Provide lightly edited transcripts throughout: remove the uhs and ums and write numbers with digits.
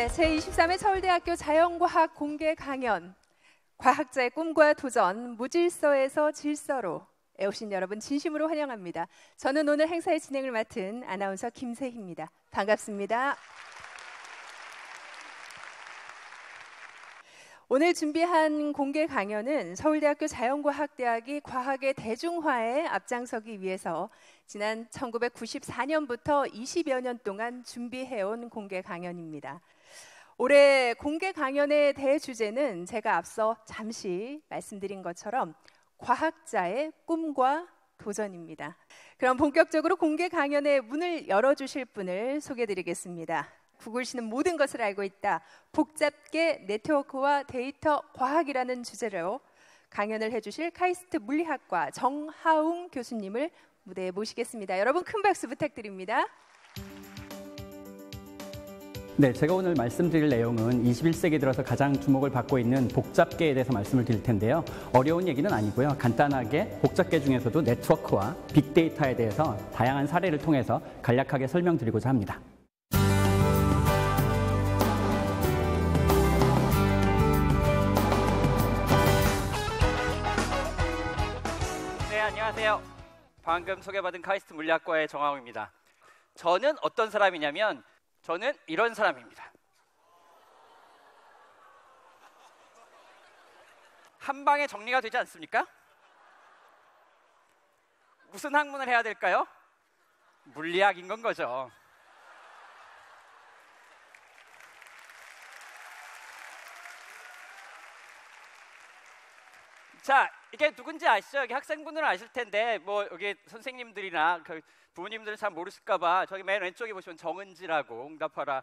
네, 제23회 서울대학교 자연과학 공개 강연 과학자의 꿈과 도전 무질서에서 질서로 애오신 여러분 진심으로 환영합니다. 저는 오늘 행사의 진행을 맡은 아나운서 김세희입니다. 반갑습니다. 오늘 준비한 공개 강연은 서울대학교 자연과학대학이 과학의 대중화에 앞장서기 위해서 지난 1994년부터 20여 년 동안 준비해온 공개 강연입니다. 올해 공개 강연의 대주제는 제가 앞서 잠시 말씀드린 것처럼 과학자의 꿈과 도전입니다. 그럼 본격적으로 공개 강연의 문을 열어주실 분을 소개해드리겠습니다. 구글시는 모든 것을 알고 있다. 복잡계 네트워크와 데이터 과학이라는 주제로 강연을 해주실 카이스트 물리학과 정하웅 교수님을 무대에 모시겠습니다. 여러분 큰 박수 부탁드립니다. 네, 제가 오늘 말씀드릴 내용은 21세기 들어서 가장 주목을 받고 있는 복잡계에 대해서 말씀을 드릴 텐데요. 어려운 얘기는 아니고요. 간단하게 복잡계 중에서도 네트워크와 빅데이터에 대해서 다양한 사례를 통해서 간략하게 설명드리고자 합니다. 네, 안녕하세요. 방금 소개받은 카이스트 물리학과의 정하웅입니다. 저는 어떤 사람이냐면 저는 이런 사람입니다. 한 방에 정리가 되지 않습니까? 무슨 학문을 해야 될까요? 물리학인 건 거죠. 자, 이게 누군지 아시죠? 여기 학생분들은 아실 텐데 뭐 여기 선생님들이나 부모님들은 잘 모르실까봐 저기 맨 왼쪽에 보시면 정은지라고 응답하라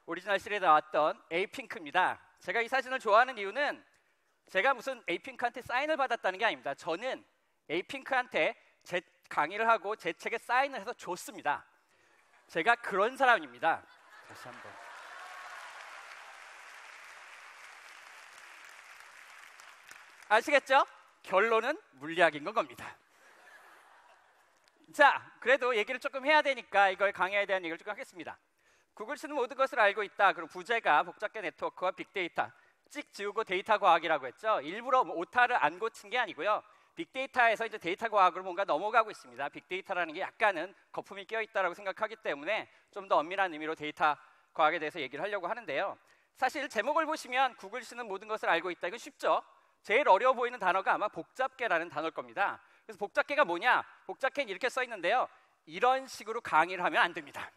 오리지널 시리즈에 나왔던 에이핑크입니다. 제가 이 사진을 좋아하는 이유는 제가 무슨 에이핑크한테 사인을 받았다는 게 아닙니다. 저는 에이핑크한테 제 강의를 하고 제 책에 사인을 해서 줬습니다. 제가 그런 사람입니다. 다시 한번. 아시겠죠? 결론은 물리학인 건 겁니다. 자, 그래도 얘기를 조금 해야 되니까 이걸 강의에 대한 얘기를 조금 하겠습니다. 구글시는 모든 것을 알고 있다. 그리고 부제가 복잡계 네트워크와 빅데이터, 찍 지우고 데이터 과학이라고 했죠. 일부러 오타를 안 고친 게 아니고요. 빅데이터에서 이제 데이터 과학으로 뭔가 넘어가고 있습니다. 빅데이터라는 게 약간은 거품이 껴있다라고 생각하기 때문에 좀 더 엄밀한 의미로 데이터 과학에 대해서 얘기를 하려고 하는데요. 사실 제목을 보시면 구글시는 모든 것을 알고 있다. 이건 쉽죠. 제일 어려워 보이는 단어가 아마 복잡계라는 단어일 겁니다. 그래서 복잡계가 뭐냐? 복잡계는 이렇게 써 있는데요. 이런 식으로 강의를 하면 안 됩니다.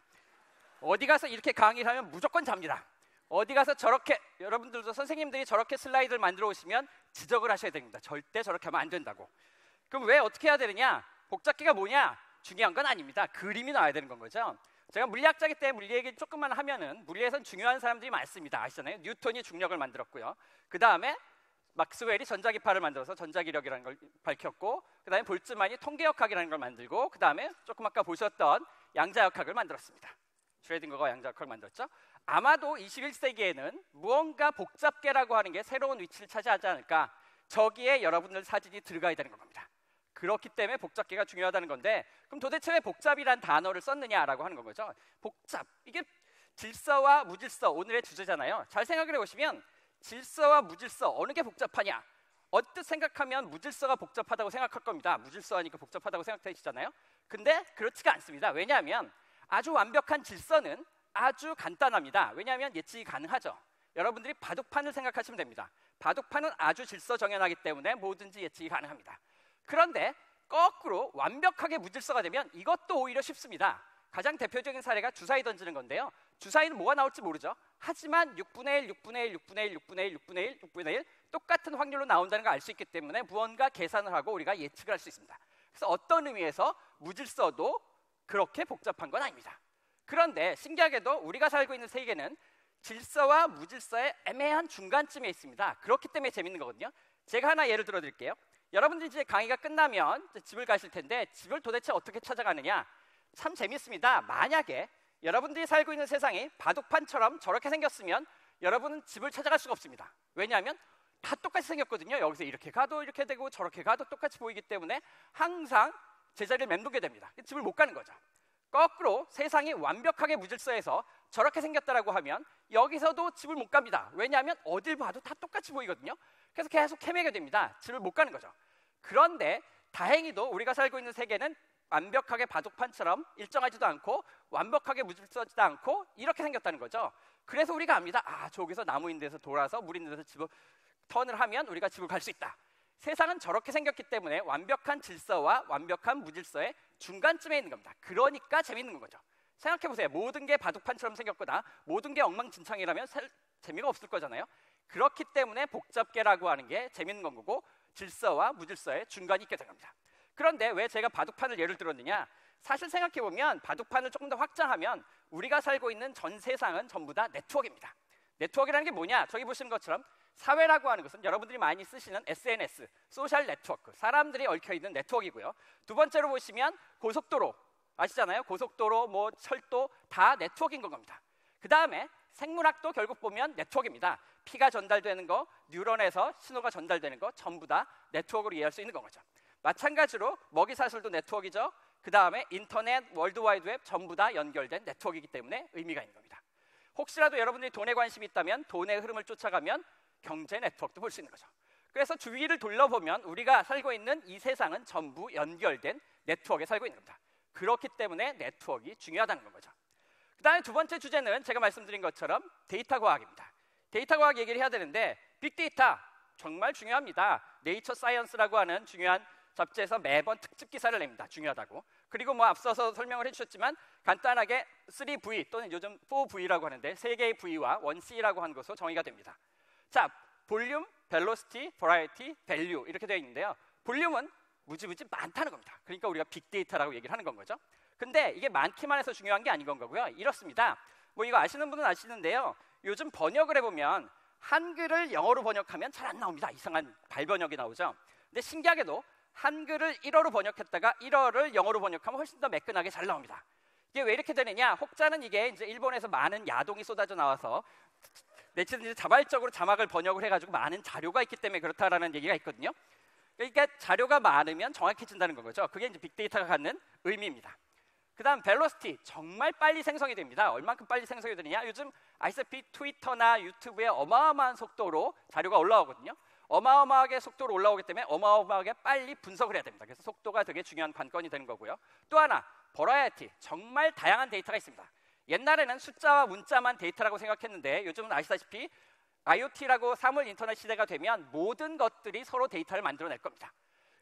어디 가서 이렇게 강의를 하면 무조건 잡니다. 어디 가서 저렇게 여러분들도 선생님들이 저렇게 슬라이드를 만들어 오시면 지적을 하셔야 됩니다. 절대 저렇게 하면 안 된다고. 그럼 왜 어떻게 해야 되느냐? 복잡계가 뭐냐? 중요한 건 아닙니다. 그림이 나와야 되는 건 거죠. 제가 물리학자이기 때문에 물리 얘기 조금만 하면은 물리에선 중요한 사람들이 많습니다. 아시잖아요. 뉴턴이 중력을 만들었고요. 그 다음에 막스웰이 전자기파를 만들어서 전자기력이라는 걸 밝혔고, 그 다음에 볼츠만이 통계역학이라는 걸 만들고, 그 다음에 조금 아까 보셨던 양자역학을 만들었습니다. 슈레딩거가 양자역학을 만들었죠. 아마도 21세기에는 무언가 복잡계라고 하는 게 새로운 위치를 차지하지 않을까. 저기에 여러분들 사진이 들어가야 되는 겁니다. 그렇기 때문에 복잡계가 중요하다는 건데, 그럼 도대체 왜 복잡이란 단어를 썼느냐라고 하는 거죠. 복잡, 이게 질서와 무질서, 오늘의 주제잖아요. 잘 생각을 해보시면 질서와 무질서, 어느 게 복잡하냐? 언뜻 생각하면 무질서가 복잡하다고 생각할 겁니다. 무질서하니까 복잡하다고 생각되시잖아요. 근데 그렇지가 않습니다. 왜냐하면 아주 완벽한 질서는 아주 간단합니다. 왜냐하면 예측이 가능하죠. 여러분들이 바둑판을 생각하시면 됩니다. 바둑판은 아주 질서 정연하기 때문에 뭐든지 예측이 가능합니다. 그런데 거꾸로 완벽하게 무질서가 되면 이것도 오히려 쉽습니다. 가장 대표적인 사례가 주사위 던지는 건데요. 주사위는 뭐가 나올지 모르죠. 하지만 6분의 1, 6분의 1, 6분의 1, 6분의 1, 6분의 1, 6분의 1 똑같은 확률로 나온다는 걸 알 수 있기 때문에 무언가 계산을 하고 우리가 예측을 할 수 있습니다. 그래서 어떤 의미에서 무질서도 그렇게 복잡한 건 아닙니다. 그런데 신기하게도 우리가 살고 있는 세계는 질서와 무질서의 애매한 중간쯤에 있습니다. 그렇기 때문에 재밌는 거거든요. 제가 하나 예를 들어 드릴게요. 여러분들이 이제 강의가 끝나면 이제 집을 가실 텐데 집을 도대체 어떻게 찾아가느냐? 참 재밌습니다. 만약에 여러분들이 살고 있는 세상이 바둑판처럼 저렇게 생겼으면 여러분은 집을 찾아갈 수가 없습니다. 왜냐하면 다 똑같이 생겼거든요. 여기서 이렇게 가도 이렇게 되고 저렇게 가도 똑같이 보이기 때문에 항상 제자리를 맴돌게 됩니다. 집을 못 가는 거죠. 거꾸로 세상이 완벽하게 무질서해서 저렇게 생겼다라고 하면 여기서도 집을 못 갑니다. 왜냐하면 어딜 봐도 다 똑같이 보이거든요. 그래서 계속 헤매게 됩니다. 집을 못 가는 거죠. 그런데 다행히도 우리가 살고 있는 세계는 완벽하게 바둑판처럼 일정하지도 않고 완벽하게 무질서지도 않고 이렇게 생겼다는 거죠. 그래서 우리가 압니다. 아, 저기서 나무 있는 데서 돌아서 물 있는 데서 집을 턴을 하면 우리가 집을 갈 수 있다. 세상은 저렇게 생겼기 때문에 완벽한 질서와 완벽한 무질서의 중간쯤에 있는 겁니다. 그러니까 재밌는 거죠. 생각해보세요. 모든 게 바둑판처럼 생겼거나 모든 게 엉망진창이라면 재미가 없을 거잖아요. 그렇기 때문에 복잡계라고 하는 게 재밌는 건 거고 질서와 무질서의 중간이 있게 된 겁니다. 그런데 왜 제가 바둑판을 예를 들었느냐? 사실 생각해보면 바둑판을 조금 더 확장하면 우리가 살고 있는 전 세상은 전부 다 네트워크입니다. 네트워크라는 게 뭐냐? 저기 보시는 것처럼 사회라고 하는 것은 여러분들이 많이 쓰시는 SNS, 소셜 네트워크, 사람들이 얽혀있는 네트워크이고요. 두 번째로 보시면 고속도로, 아시잖아요? 고속도로, 뭐 철도 다 네트워크인 겁니다. 그 다음에 생물학도 결국 보면 네트워크입니다. 피가 전달되는 거, 뉴런에서 신호가 전달되는 거 전부 다 네트워크로 이해할 수 있는 거죠. 마찬가지로 먹이사슬도 네트워크이죠. 그 다음에 인터넷, 월드와이드웹 전부 다 연결된 네트워크이기 때문에 의미가 있는 겁니다. 혹시라도 여러분들이 돈에 관심이 있다면 돈의 흐름을 쫓아가면 경제 네트워크도 볼 수 있는 거죠. 그래서 주위를 둘러보면 우리가 살고 있는 이 세상은 전부 연결된 네트워크에 살고 있는 겁니다. 그렇기 때문에 네트워크가 중요하다는 거죠. 그 다음에 두 번째 주제는 제가 말씀드린 것처럼 데이터 과학입니다. 데이터 과학 얘기를 해야 되는데 빅데이터 정말 중요합니다. 네이처 사이언스라고 하는 중요한 잡지에서 매번 특집 기사를 냅니다. 중요하다고. 그리고 뭐 앞서서 설명을 해주셨지만 간단하게 3V 또는 요즘 4V라고 하는데 세 개의 V와 1C라고 하는 것으로 정의가 됩니다. 자, 볼륨, 벨로시티, 버라이어티, 밸류 이렇게 되어 있는데요. 볼륨은 무지무지 많다는 겁니다. 그러니까 우리가 빅데이터라고 얘기를 하는 건 거죠. 근데 이게 많기만 해서 중요한 게 아닌 건 거고요. 이렇습니다. 뭐 이거 아시는 분은 아시는데요. 요즘 번역을 해보면 한글을 영어로 번역하면 잘 안 나옵니다. 이상한 발번역이 나오죠. 근데 신기하게도 한글을 1어로 번역했다가 1어를 영어로 번역하면 훨씬 더 매끈하게 잘 나옵니다. 이게 왜 이렇게 되느냐? 혹자는 이게 이제 일본에서 많은 야동이 쏟아져 나와서 네티즌들이 자발적으로 자막을 번역을 해가지고 많은 자료가 있기 때문에 그렇다라는 얘기가 있거든요. 그러니까 자료가 많으면 정확해진다는 거죠. 그게 이제 빅데이터가 갖는 의미입니다. 그 다음 벨로시티, 정말 빨리 생성이 됩니다. 얼만큼 빨리 생성이 되느냐? 요즘 아시다시피 트위터나 유튜브에 어마어마한 속도로 자료가 올라오거든요. 어마어마하게 속도로 올라오기 때문에 어마어마하게 빨리 분석을 해야 됩니다. 그래서 속도가 되게 중요한 관건이 되는 거고요. 또 하나, 버라이어티, 정말 다양한 데이터가 있습니다. 옛날에는 숫자와 문자만 데이터라고 생각했는데 요즘은 아시다시피 IoT라고 사물 인터넷 시대가 되면 모든 것들이 서로 데이터를 만들어낼 겁니다.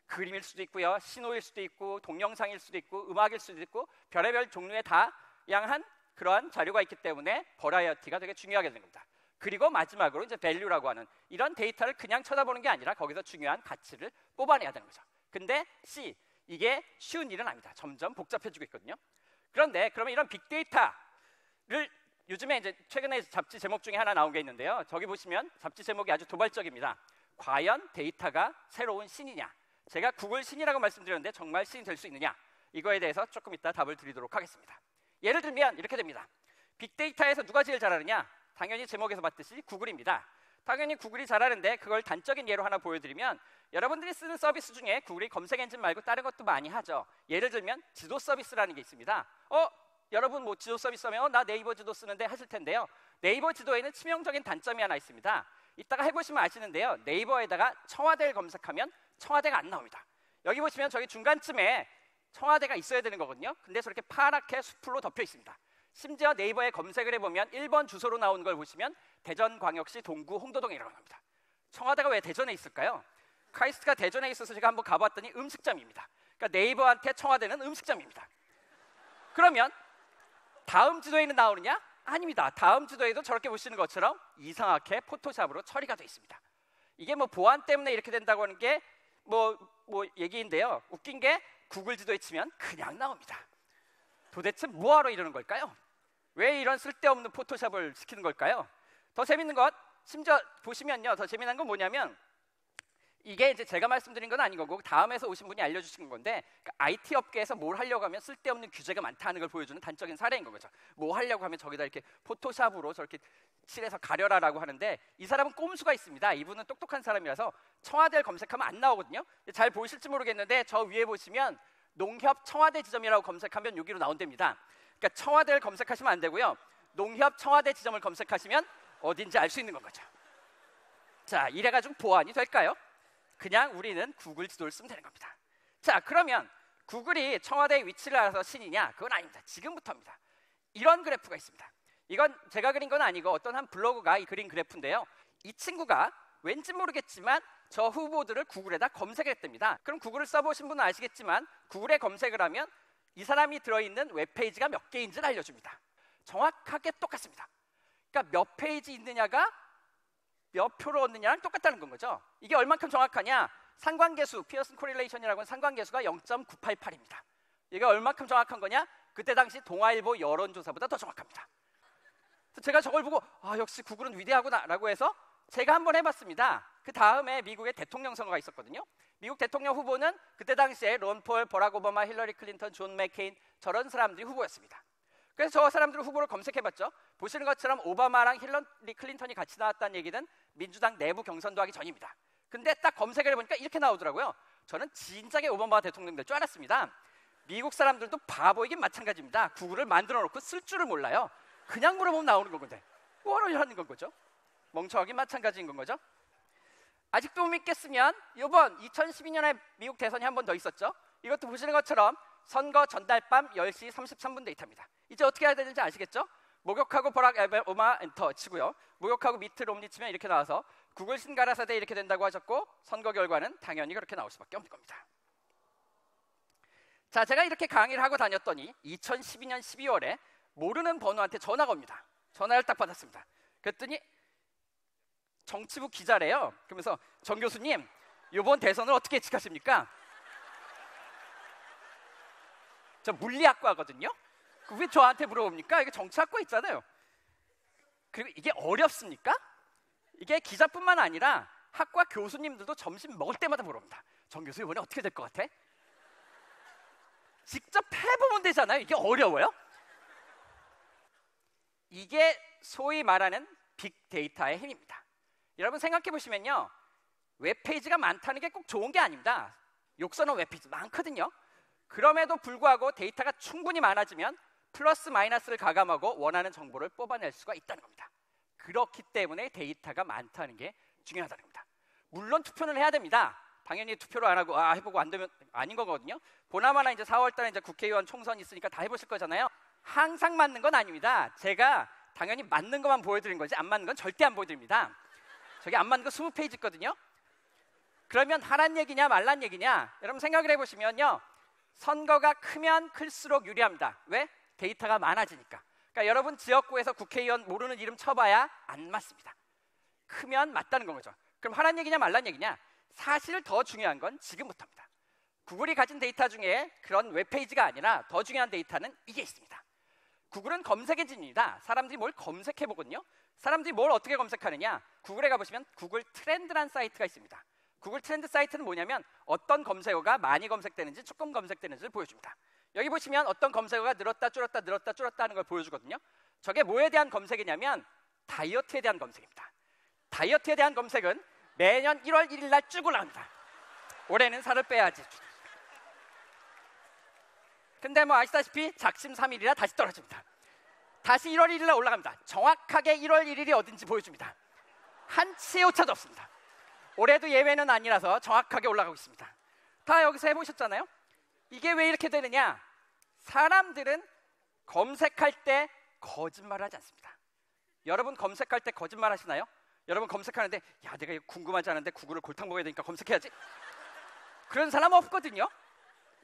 그림일 수도 있고요, 신호일 수도 있고, 동영상일 수도 있고, 음악일 수도 있고, 별의별 종류의 다양한 그러한 자료가 있기 때문에 버라이어티가 되게 중요하게 되는 겁니다. 그리고 마지막으로 이제 밸류라고 하는 이런 데이터를 그냥 쳐다보는 게 아니라 거기서 중요한 가치를 뽑아내야 되는 거죠. 근데 C, 이게 쉬운 일은 아닙니다. 점점 복잡해지고 있거든요. 그런데 그러면 이런 빅데이터를 요즘에 이제 최근에 잡지 제목 중에 하나 나온 게 있는데요. 저기 보시면 잡지 제목이 아주 도발적입니다. 과연 데이터가 새로운 신이냐? 제가 구글 신이라고 말씀드렸는데 정말 신이 될 수 있느냐? 이거에 대해서 조금 이따 답을 드리도록 하겠습니다. 예를 들면 이렇게 됩니다. 빅데이터에서 누가 제일 잘하느냐? 당연히 제목에서 봤듯이 구글입니다. 당연히 구글이 잘하는데 그걸 단적인 예로 하나 보여드리면 여러분들이 쓰는 서비스 중에 구글이 검색 엔진 말고 다른 것도 많이 하죠. 예를 들면 지도 서비스라는 게 있습니다. 여러분 뭐 지도 서비스 하면 나 네이버 지도 쓰는데 하실 텐데요. 네이버 지도에는 치명적인 단점이 하나 있습니다. 이따가 해보시면 아시는데요. 네이버에다가 청와대를 검색하면 청와대가 안 나옵니다. 여기 보시면 저기 중간쯤에 청와대가 있어야 되는 거거든요. 근데 저렇게 파랗게 숲으로 덮여 있습니다. 심지어 네이버에 검색을 해보면 1번 주소로 나오는 걸 보시면 대전광역시 동구 홍도동이라고 합니다. 청와대가 왜 대전에 있을까요? 카이스트가 대전에 있어서 제가 한번 가봤더니 음식점입니다. 그러니까 네이버한테 청와대는 음식점입니다. 그러면 다음 지도에는 나오느냐? 아닙니다. 다음 지도에도 저렇게 보시는 것처럼 이상하게 포토샵으로 처리가 되어 있습니다. 이게 뭐 보안 때문에 이렇게 된다고 하는 게 뭐 얘기인데요. 웃긴 게 구글 지도에 치면 그냥 나옵니다. 도대체 뭐하러 이러는 걸까요? 왜 이런 쓸데없는 포토샵을 시키는 걸까요? 더 재밌는 것, 심지어 보시면요. 더 재미난 건 뭐냐면 이게 이제 제가 말씀드린 건 아닌 거고 다음에서 오신 분이 알려주신 건데 IT 업계에서 뭘 하려고 하면 쓸데없는 규제가 많다는 걸 보여주는 단적인 사례인 거죠. 뭐 하려고 하면 저기다 이렇게 포토샵으로 저렇게 칠해서 가려라라고 하는데 이 사람은 꼼수가 있습니다. 이분은 똑똑한 사람이라서 청와대를 검색하면 안 나오거든요. 잘 보이실지 모르겠는데 저 위에 보시면 농협 청와대 지점이라고 검색하면 여기로 나온답니다. 그러니까 청와대를 검색하시면 안 되고요. 농협 청와대 지점을 검색하시면 어딘지 알 수 있는 건 거죠. 자, 이래가지고 보완이 될까요? 그냥 우리는 구글 지도를 쓰면 되는 겁니다. 자, 그러면 구글이 청와대의 위치를 알아서 신이냐? 그건 아닙니다. 지금부터입니다. 이런 그래프가 있습니다. 이건 제가 그린 건 아니고 어떤 한 블로그가 그린 그래프인데요. 이 친구가 왠지 모르겠지만 저 후보들을 구글에다 검색을 했답니다. 그럼 구글을 써보신 분은 아시겠지만 구글에 검색을 하면 이 사람이 들어있는 웹페이지가 몇 개인지를 알려줍니다. 정확하게 똑같습니다. 그러니까 몇 페이지 있느냐가 몇 표를 얻느냐랑 똑같다는 건 거죠. 이게 얼만큼 정확하냐? 상관계수, 피어슨 코릴레이션이라고 하는 상관계수가 0.988입니다. 이게 얼만큼 정확한 거냐? 그때 당시 동아일보 여론조사보다 더 정확합니다. 그래서 제가 저걸 보고 역시 구글은 위대하구나 라고 해서 제가 한번 해봤습니다. 그 다음에 미국의 대통령 선거가 있었거든요. 미국 대통령 후보는 그때 당시에 론 폴, 버락 오바마, 힐러리 클린턴, 존 맥케인 저런 사람들이 후보였습니다. 그래서 저 사람들 후보를 검색해봤죠. 보시는 것처럼 오바마랑 힐러리 클린턴이 같이 나왔다는 얘기는 민주당 내부 경선도 하기 전입니다. 근데 딱 검색을 해보니까 이렇게 나오더라고요. 저는 진작에 오바마 대통령 될 줄 알았습니다. 미국 사람들도 바보이긴 마찬가지입니다. 구글을 만들어 놓고 쓸 줄을 몰라요. 그냥 물어보면 나오는 건데 뭐를 하는 건 거죠? 멍청하긴 마찬가지인 건 거죠. 아직도 못 믿겠으면 이번 2012년에 미국 대선이 한 번 더 있었죠. 이것도 보시는 것처럼 선거 전날 밤 10시 33분 데이터입니다. 이제 어떻게 해야 되는지 아시겠죠? 목욕하고 버락 오바마 엔터 치고요. 목욕하고 미트 롬니 치면 이렇게 나와서 구글 신가라사대 이렇게 된다고 하셨고 선거 결과는 당연히 그렇게 나올 수밖에 없는 겁니다. 자, 제가 이렇게 강의를 하고 다녔더니 2012년 12월에 모르는 번호한테 전화가 옵니다. 전화를 딱 받았습니다. 그랬더니 정치부 기자래요. 그러면서 정 교수님, 이번 대선을 어떻게 예측하십니까? 저 물리학과거든요. 왜 저한테 물어봅니까? 이게 정치학과 있잖아요. 그리고 이게 어렵습니까? 이게 기자뿐만 아니라 학과 교수님들도 점심 먹을 때마다 물어봅니다. 정 교수 이번에 어떻게 될 것 같아? 직접 해보면 되잖아요. 이게 어려워요? 이게 소위 말하는 빅데이터의 힘입니다. 여러분 생각해 보시면요, 웹페이지가 많다는 게 꼭 좋은 게 아닙니다. 욕설은 웹페이지 많거든요. 그럼에도 불구하고 데이터가 충분히 많아지면 플러스 마이너스를 가감하고 원하는 정보를 뽑아낼 수가 있다는 겁니다. 그렇기 때문에 데이터가 많다는 게 중요하다는 겁니다. 물론 투표는 해야 됩니다. 당연히 투표를 안 하고 해보고 안 되면 아닌 거거든요. 보나마나 이제 4월달에 이제 국회의원 총선이 있으니까 다 해보실 거잖아요. 항상 맞는 건 아닙니다. 제가 당연히 맞는 것만 보여드린 거지 안 맞는 건 절대 안 보여드립니다. 저기 안 맞는 거 20페이지 있거든요. 그러면 하란 얘기냐 말란 얘기냐? 여러분 생각을 해보시면요, 선거가 크면 클수록 유리합니다. 왜? 데이터가 많아지니까. 그러니까 여러분 지역구에서 국회의원 모르는 이름 쳐봐야 안 맞습니다. 크면 맞다는 건 거죠. 그럼 하란 얘기냐 말란 얘기냐? 사실 더 중요한 건 지금부터입니다. 구글이 가진 데이터 중에 그런 웹페이지가 아니라 더 중요한 데이터는 이게 있습니다. 구글은 검색의 진입니다. 사람들이 뭘 검색해보거든요. 사람들이 뭘 어떻게 검색하느냐? 구글에 가보시면 구글 트렌드란 사이트가 있습니다. 구글 트렌드 사이트는 뭐냐면 어떤 검색어가 많이 검색되는지 조금 검색되는지를 보여줍니다. 여기 보시면 어떤 검색어가 늘었다 줄었다 늘었다 줄었다 하는 걸 보여주거든요. 저게 뭐에 대한 검색이냐면 다이어트에 대한 검색입니다. 다이어트에 대한 검색은 매년 1월 1일 날 쭉 올라갑니다. 올해는 살을 빼야지. 근데 뭐 아시다시피 작심 3일이라 다시 떨어집니다. 다시 1월 1일 날 올라갑니다. 정확하게 1월 1일이 어딘지 보여줍니다. 한치의 오차도 없습니다. 올해도 예외는 아니라서 정확하게 올라가고 있습니다. 다 여기서 해보셨잖아요. 이게 왜 이렇게 되느냐? 사람들은 검색할 때 거짓말을 하지 않습니다. 여러분 검색할 때 거짓말 하시나요? 여러분 검색하는데 야 내가 이거 궁금하지 않은데 구글을 골탕 먹어야 되니까 검색해야지. 그런 사람 없거든요.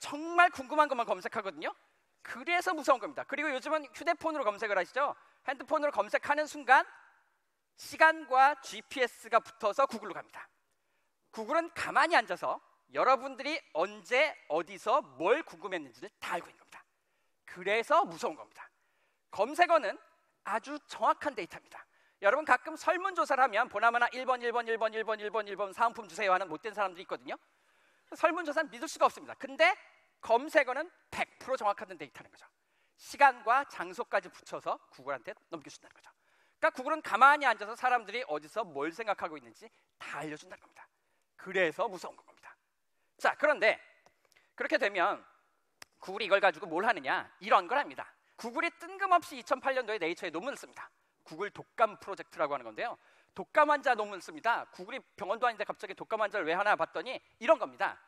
정말 궁금한 것만 검색하거든요. 그래서 무서운 겁니다. 그리고 요즘은 휴대폰으로 검색을 하시죠. 핸드폰으로 검색하는 순간 시간과 GPS가 붙어서 구글로 갑니다. 구글은 가만히 앉아서 여러분들이 언제 어디서 뭘 궁금했는지를 다 알고 있는 겁니다. 그래서 무서운 겁니다. 검색어는 아주 정확한 데이터입니다. 여러분 가끔 설문조사를 하면 보나마나 1번, 1번, 1번, 1번, 1번, 1번 사은품 주세요 하는 못된 사람들이 있거든요. 설문조사는 믿을 수가 없습니다. 근데 검색어는 100% 정확한 데이터는 거죠. 시간과 장소까지 붙여서 구글한테 넘겨준다는 거죠. 그러니까 구글은 가만히 앉아서 사람들이 어디서 뭘 생각하고 있는지 다 알려준다는 겁니다. 그래서 무서운 겁니다. 자, 그런데 그렇게 되면 구글이 이걸 가지고 뭘 하느냐, 이런 걸 합니다. 구글이 뜬금없이 2008년도에 네이처에 논문을 씁니다. 구글 독감 프로젝트라고 하는 건데요. 독감 환자 논문을 씁니다. 구글이 병원도 아닌데 갑자기 독감 환자를 왜 하나 봤더니 이런 겁니다.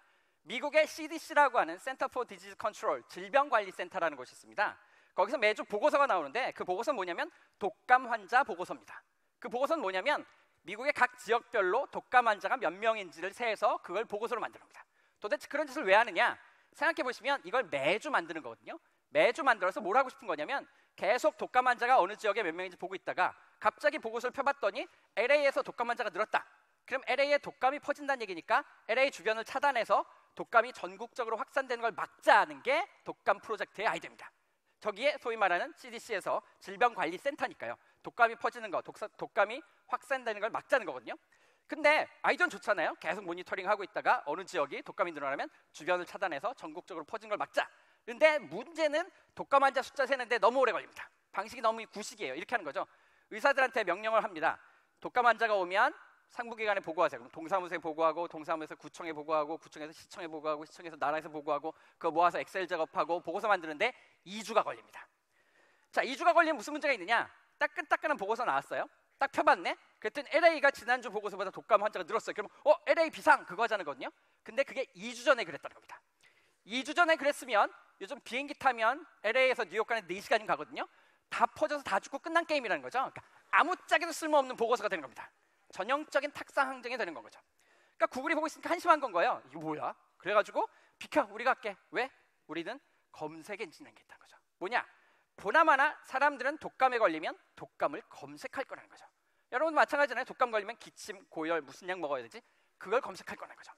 미국의 CDC라고 하는 Center for Disease Control, 질병관리센터라는 곳이 있습니다. 거기서 매주 보고서가 나오는데 그 보고서는 뭐냐면 독감 환자 보고서입니다. 그 보고서는 뭐냐면 미국의 각 지역별로 독감 환자가 몇 명인지를 세서 그걸 보고서로 만드는 겁니다. 도대체 그런 짓을 왜 하느냐? 생각해 보시면 이걸 매주 만드는 거거든요. 매주 만들어서 뭘 하고 싶은 거냐면 계속 독감 환자가 어느 지역에 몇 명인지 보고 있다가 갑자기 보고서를 펴봤더니 LA에서 독감 환자가 늘었다. 그럼 LA에 독감이 퍼진다는 얘기니까 LA 주변을 차단해서 독감이 전국적으로 확산되는 걸 막자는 게 독감 프로젝트의 아이디어입니다. 저기에 소위 말하는 CDC에서 질병관리센터니까요. 독감이 퍼지는 거, 독감이 확산되는 걸 막자는 거거든요. 근데 아이디어는 좋잖아요. 계속 모니터링하고 있다가 어느 지역이 독감이 늘어나면 주변을 차단해서 전국적으로 퍼지는 걸 막자. 근데 문제는 독감 환자 숫자 세는데 너무 오래 걸립니다. 방식이 너무 구식이에요. 이렇게 하는 거죠. 의사들한테 명령을 합니다. 독감 환자가 오면 상부기관에 보고하세요. 그럼 동사무소에 보고하고, 동사무소에서 구청에 보고하고, 구청에서 시청에 보고하고, 시청에서 나라에서 보고하고, 그거 모아서 엑셀 작업하고 보고서 만드는데 2주가 걸립니다. 자, 2주가 걸리면 무슨 문제가 있느냐? 따끈따끈한 보고서 나왔어요. 딱 펴봤네. 그랬더니 LA가 지난주 보고서보다 독감 환자가 늘었어요. 그럼 LA 비상 그거 하자는 거거든요. 근데 그게 2주 전에 그랬다는 겁니다. 2주 전에 그랬으면 요즘 비행기 타면 LA에서 뉴욕 가는 4시간이 가거든요. 다 퍼져서 다 죽고 끝난 게임이라는 거죠. 그러니까 아무짝에도 쓸모없는 보고서가 되는 겁니다. 전형적인 탁상 항쟁이 되는 건 거죠. 그러니까 구글이 보고 있으니까 한심한 건 거예요. 이거 뭐야? 그래가지고 비켜, 우리가 할게. 왜? 우리는 검색 엔진을 낸다는 거죠. 뭐냐? 보나마나 사람들은 독감에 걸리면 독감을 검색할 거라는 거죠. 여러분도 마찬가지잖아요. 독감 걸리면 기침, 고열, 무슨 약 먹어야 되지? 그걸 검색할 거라는 거죠.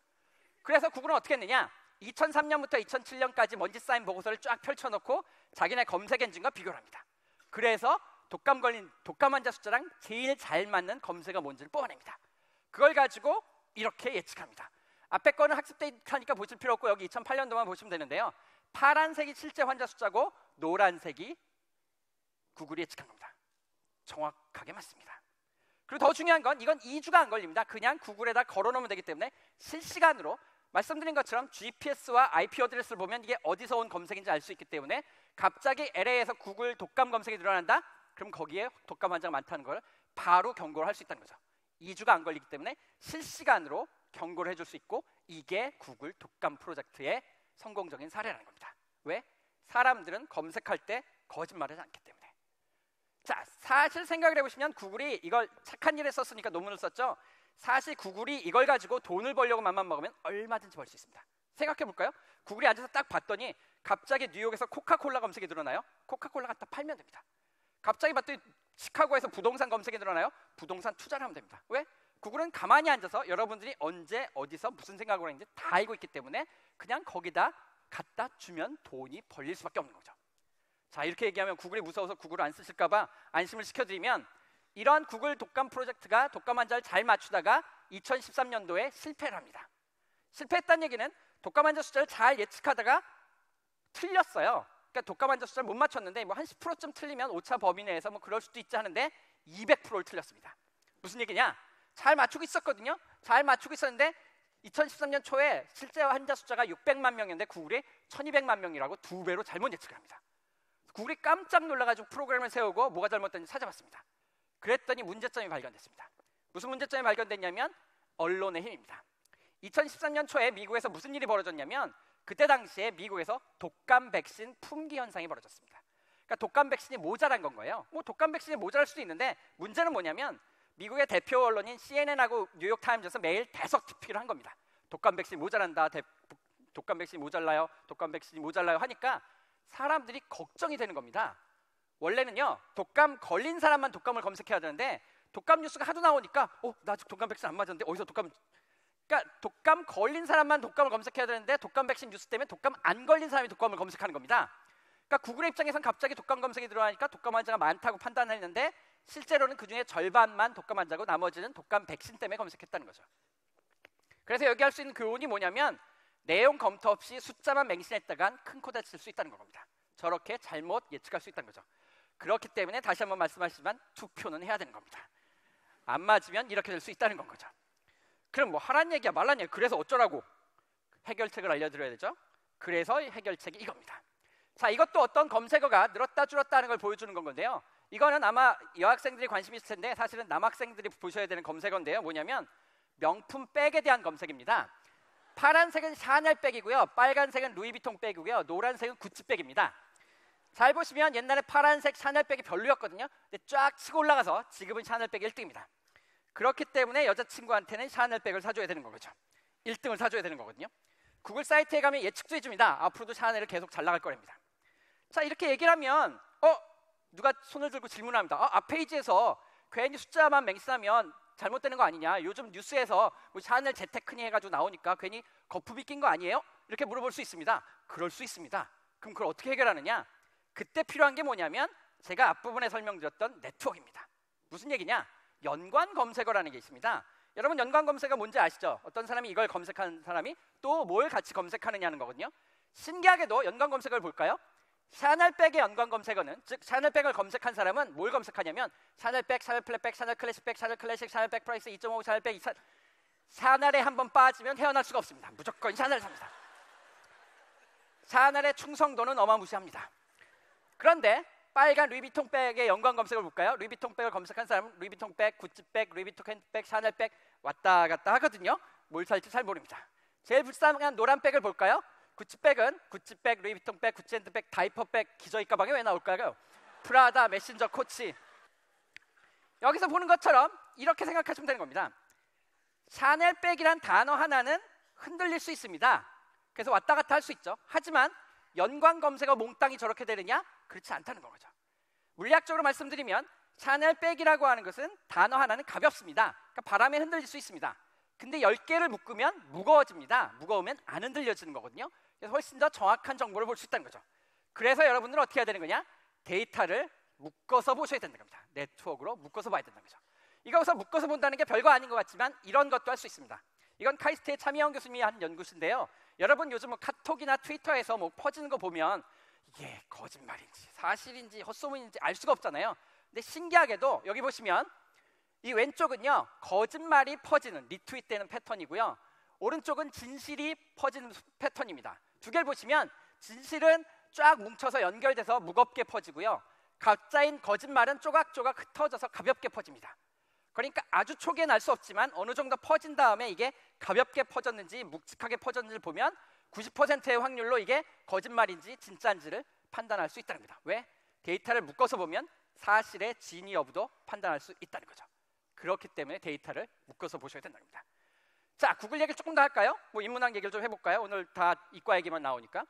그래서 구글은 어떻게 했느냐? 2003년부터 2007년까지 먼지 쌓인 보고서를 쫙 펼쳐놓고 자기네 검색 엔진과 비교를 합니다. 그래서 독감 환자 숫자랑 제일 잘 맞는 검색어 뭔지를 뽑아냅니다. 그걸 가지고 이렇게 예측합니다. 앞에 거는 학습 데이터니까 보실 필요 없고 여기 2008년도만 보시면 되는데요. 파란색이 실제 환자 숫자고 노란색이 구글이 예측한 겁니다. 정확하게 맞습니다. 그리고 더 중요한 건 이건 2주가 안 걸립니다. 그냥 구글에다 걸어놓으면 되기 때문에 실시간으로 말씀드린 것처럼 GPS와 IP 어드레스를 보면 이게 어디서 온 검색인지 알 수 있기 때문에 갑자기 LA에서 구글 독감 검색이 늘어난다? 그럼 거기에 독감 환자가 많다는 걸 바로 경고를 할 수 있다는 거죠. 2주가 안 걸리기 때문에 실시간으로 경고를 해줄 수 있고 이게 구글 독감 프로젝트의 성공적인 사례라는 겁니다. 왜? 사람들은 검색할 때 거짓말하지 않기 때문에. 자, 사실 생각을 해보시면 구글이 이걸 착한 일에 썼으니까 논문을 썼죠. 사실 구글이 이걸 가지고 돈을 벌려고 맘만 먹으면 얼마든지 벌 수 있습니다. 생각해 볼까요? 구글이 앉아서 딱 봤더니 갑자기 뉴욕에서 코카콜라 검색이 늘어나요. 코카콜라 갖다 팔면 됩니다. 갑자기 봤더니 시카고에서 부동산 검색이 늘어나요. 부동산 투자를 하면 됩니다. 왜? 구글은 가만히 앉아서 여러분들이 언제 어디서 무슨 생각을 하는지 다 알고 있기 때문에 그냥 거기다 갖다 주면 돈이 벌릴 수밖에 없는 거죠. 자, 이렇게 얘기하면 구글이 무서워서 구글을 안 쓰실까 봐 안심을 시켜드리면 이러한 구글 독감 프로젝트가 독감 환자를 잘 맞추다가 2013년도에 실패를 합니다. 실패했다는 얘기는 독감 환자 숫자를 잘 예측하다가 틀렸어요. 그러니까 독감 환자 숫자를 못 맞췄는데 뭐 한 10%쯤 틀리면 오차 범위 내에서 뭐 그럴 수도 있지 하는데 200%를 틀렸습니다. 무슨 얘기냐? 잘 맞추고 있었거든요. 잘 맞추고 있었는데 2013년 초에 실제 환자 숫자가 600만 명이었는데 구글이 1200만 명이라고 2배로 잘못 예측을 합니다. 구글이 깜짝 놀라가지고 프로그램을 세우고 뭐가 잘못됐는지 찾아봤습니다. 그랬더니 문제점이 발견됐습니다. 무슨 문제점이 발견됐냐면 언론의 힘입니다. 2013년 초에 미국에서 무슨 일이 벌어졌냐면 그때 당시에 미국에서 독감 백신 품귀 현상이 벌어졌습니다. 그러니까 독감 백신이 모자란 건 거예요. 뭐 독감 백신이 모자랄 수도 있는데 문제는 뭐냐면 미국의 대표 언론인 CNN하고 뉴욕타임즈에서 매일 대석 TP를 한 겁니다. 독감 백신 모자란다. 독감 백신이 모자라요. 독감 백신이 모자라요 하니까 사람들이 걱정이 되는 겁니다. 원래는요. 독감 걸린 사람만 독감을 검색해야 되는데 독감 뉴스가 하도 나오니까 나 아직 독감 백신 안 맞았는데 어디서 독감 그러니까 독감 걸린 사람만 독감을 검색해야 되는데 독감 백신 뉴스 때문에 독감 안 걸린 사람이 독감을 검색하는 겁니다. 그러니까 구글의 입장에선 갑자기 독감 검색이 들어가니까 독감 환자가 많다고 판단했는데 실제로는 그중에 절반만 독감 환자고 나머지는 독감 백신 때문에 검색했다는 거죠. 그래서 여기 할 수 있는 교훈이 뭐냐면 내용 검토 없이 숫자만 맹신했다간 큰 코 다칠 수 있다는 겁니다. 저렇게 잘못 예측할 수 있다는 거죠. 그렇기 때문에 다시 한번 말씀하시지만 투표는 해야 되는 겁니다. 안 맞으면 이렇게 될 수 있다는 건 거죠. 그럼 뭐 하란 얘기야 말란 얘기야 그래서 어쩌라고 해결책을 알려드려야 되죠. 그래서 해결책이 이겁니다. 자, 이것도 어떤 검색어가 늘었다 줄었다 하는 걸 보여주는 건데요. 이거는 아마 여학생들이 관심이 있을 텐데 사실은 남학생들이 보셔야 되는 검색어인데요. 뭐냐면 명품 백에 대한 검색입니다. 파란색은 샤넬 백이고요. 빨간색은 루이비통 백이고요. 노란색은 구찌 백입니다. 잘 보시면 옛날에 파란색 샤넬 백이 별로였거든요. 근데 쫙 치고 올라가서 지금은 샤넬 백이 1등입니다. 그렇기 때문에 여자친구한테는 샤넬 백을 사줘야 되는 거죠. 1등을 사줘야 되는 거거든요. 구글 사이트에 가면 예측도 해줍니다. 앞으로도 샤넬을 계속 잘 나갈 거랍니다. 자, 이렇게 얘기를 하면 누가 손을 들고 질문합니다. 앞 페이지에서 괜히 숫자만 맹신하면 잘못되는 거 아니냐. 요즘 뉴스에서 뭐 샤넬 재테크니 해가지고 나오니까 괜히 거품이 낀 거 아니에요? 이렇게 물어볼 수 있습니다. 그럴 수 있습니다. 그럼 그걸 어떻게 해결하느냐? 그때 필요한 게 뭐냐면 제가 앞부분에 설명드렸던 네트워크입니다. 무슨 얘기냐? 연관 검색어라는 게 있습니다. 여러분 연관 검색어 뭔지 아시죠? 어떤 사람이 이걸 검색한 사람이 또 뭘 같이 검색하느냐는 거거든요. 신기하게도 연관 검색어를 볼까요? 샤넬백의 연관 검색어는, 즉 샤넬백을 검색한 사람은 뭘 검색하냐면 샤넬백, 샤넬 플랫백, 샤넬 클래식백, 샤넬 클래식, 샤넬백 프라이스 2.5, 샤넬백 2, 샤넬에 한번 빠지면 헤어날 수가 없습니다. 무조건 샤넬 삽니다. 샤넬의 충성도는 어마무시합니다. 그런데 빨간 루이비통 백의 연관 검색을 볼까요? 루이비통 백을 검색한 사람은 루이비통 백, 구찌 백, 루이비통 핸드백, 샤넬 백 왔다 갔다 하거든요. 뭘 살지 잘 모릅니다. 제일 불쌍한 노란 백을 볼까요? 구찌백은 구찌백, 루이비통 백, 구찌 핸드백, 다이퍼 백, 기저귀 가방에 왜 나올까요? 프라다, 메신저, 코치. 여기서 보는 것처럼 이렇게 생각하시면 되는 겁니다. 샤넬백이란 단어 하나는 흔들릴 수 있습니다. 그래서 왔다 갔다 할 수 있죠. 하지만 연관 검색어 몽땅이 저렇게 되느냐? 그렇지 않다는 거죠. 물리학적으로 말씀드리면 샤넬백이라고 하는 것은 단어 하나는 가볍습니다. 그러니까 바람에 흔들릴 수 있습니다. 근데 10개를 묶으면 무거워집니다. 무거우면 안 흔들려지는 거거든요. 그래서 훨씬 더 정확한 정보를 볼 수 있다는 거죠. 그래서 여러분들은 어떻게 해야 되는 거냐? 데이터를 묶어서 보셔야 된다는 겁니다. 네트워크로 묶어서 봐야 된다는 거죠. 이거서 묶어서 본다는 게 별거 아닌 것 같지만 이런 것도 할 수 있습니다. 이건 카이스트의 차미영 교수님이 한 연구인데요. 여러분 요즘 뭐 카톡이나 트위터에서 뭐 퍼지는 거 보면 이게 거짓말인지 사실인지 헛소문인지 알 수가 없잖아요. 근데 신기하게도 여기 보시면 이 왼쪽은요 거짓말이 퍼지는 리트윗되는 패턴이고요. 오른쪽은 진실이 퍼지는 패턴입니다. 두 개를 보시면 진실은 쫙 뭉쳐서 연결돼서 무겁게 퍼지고요. 가짜인 거짓말은 조각조각 흩어져서 가볍게 퍼집니다. 그러니까 아주 초기에 날 수 없지만 어느 정도 퍼진 다음에 이게 가볍게 퍼졌는지 묵직하게 퍼졌는지를 보면 90%의 확률로 이게 거짓말인지 진짜인지를 판단할 수 있다는 겁니다. 왜? 데이터를 묶어서 보면 사실의 진위 여부도 판단할 수 있다는 거죠. 그렇기 때문에 데이터를 묶어서 보셔야 된다는 겁니다. 자, 구글 얘기를 조금 더 할까요? 뭐 인문학 얘기를 좀 해볼까요? 오늘 다 이과 얘기만 나오니까.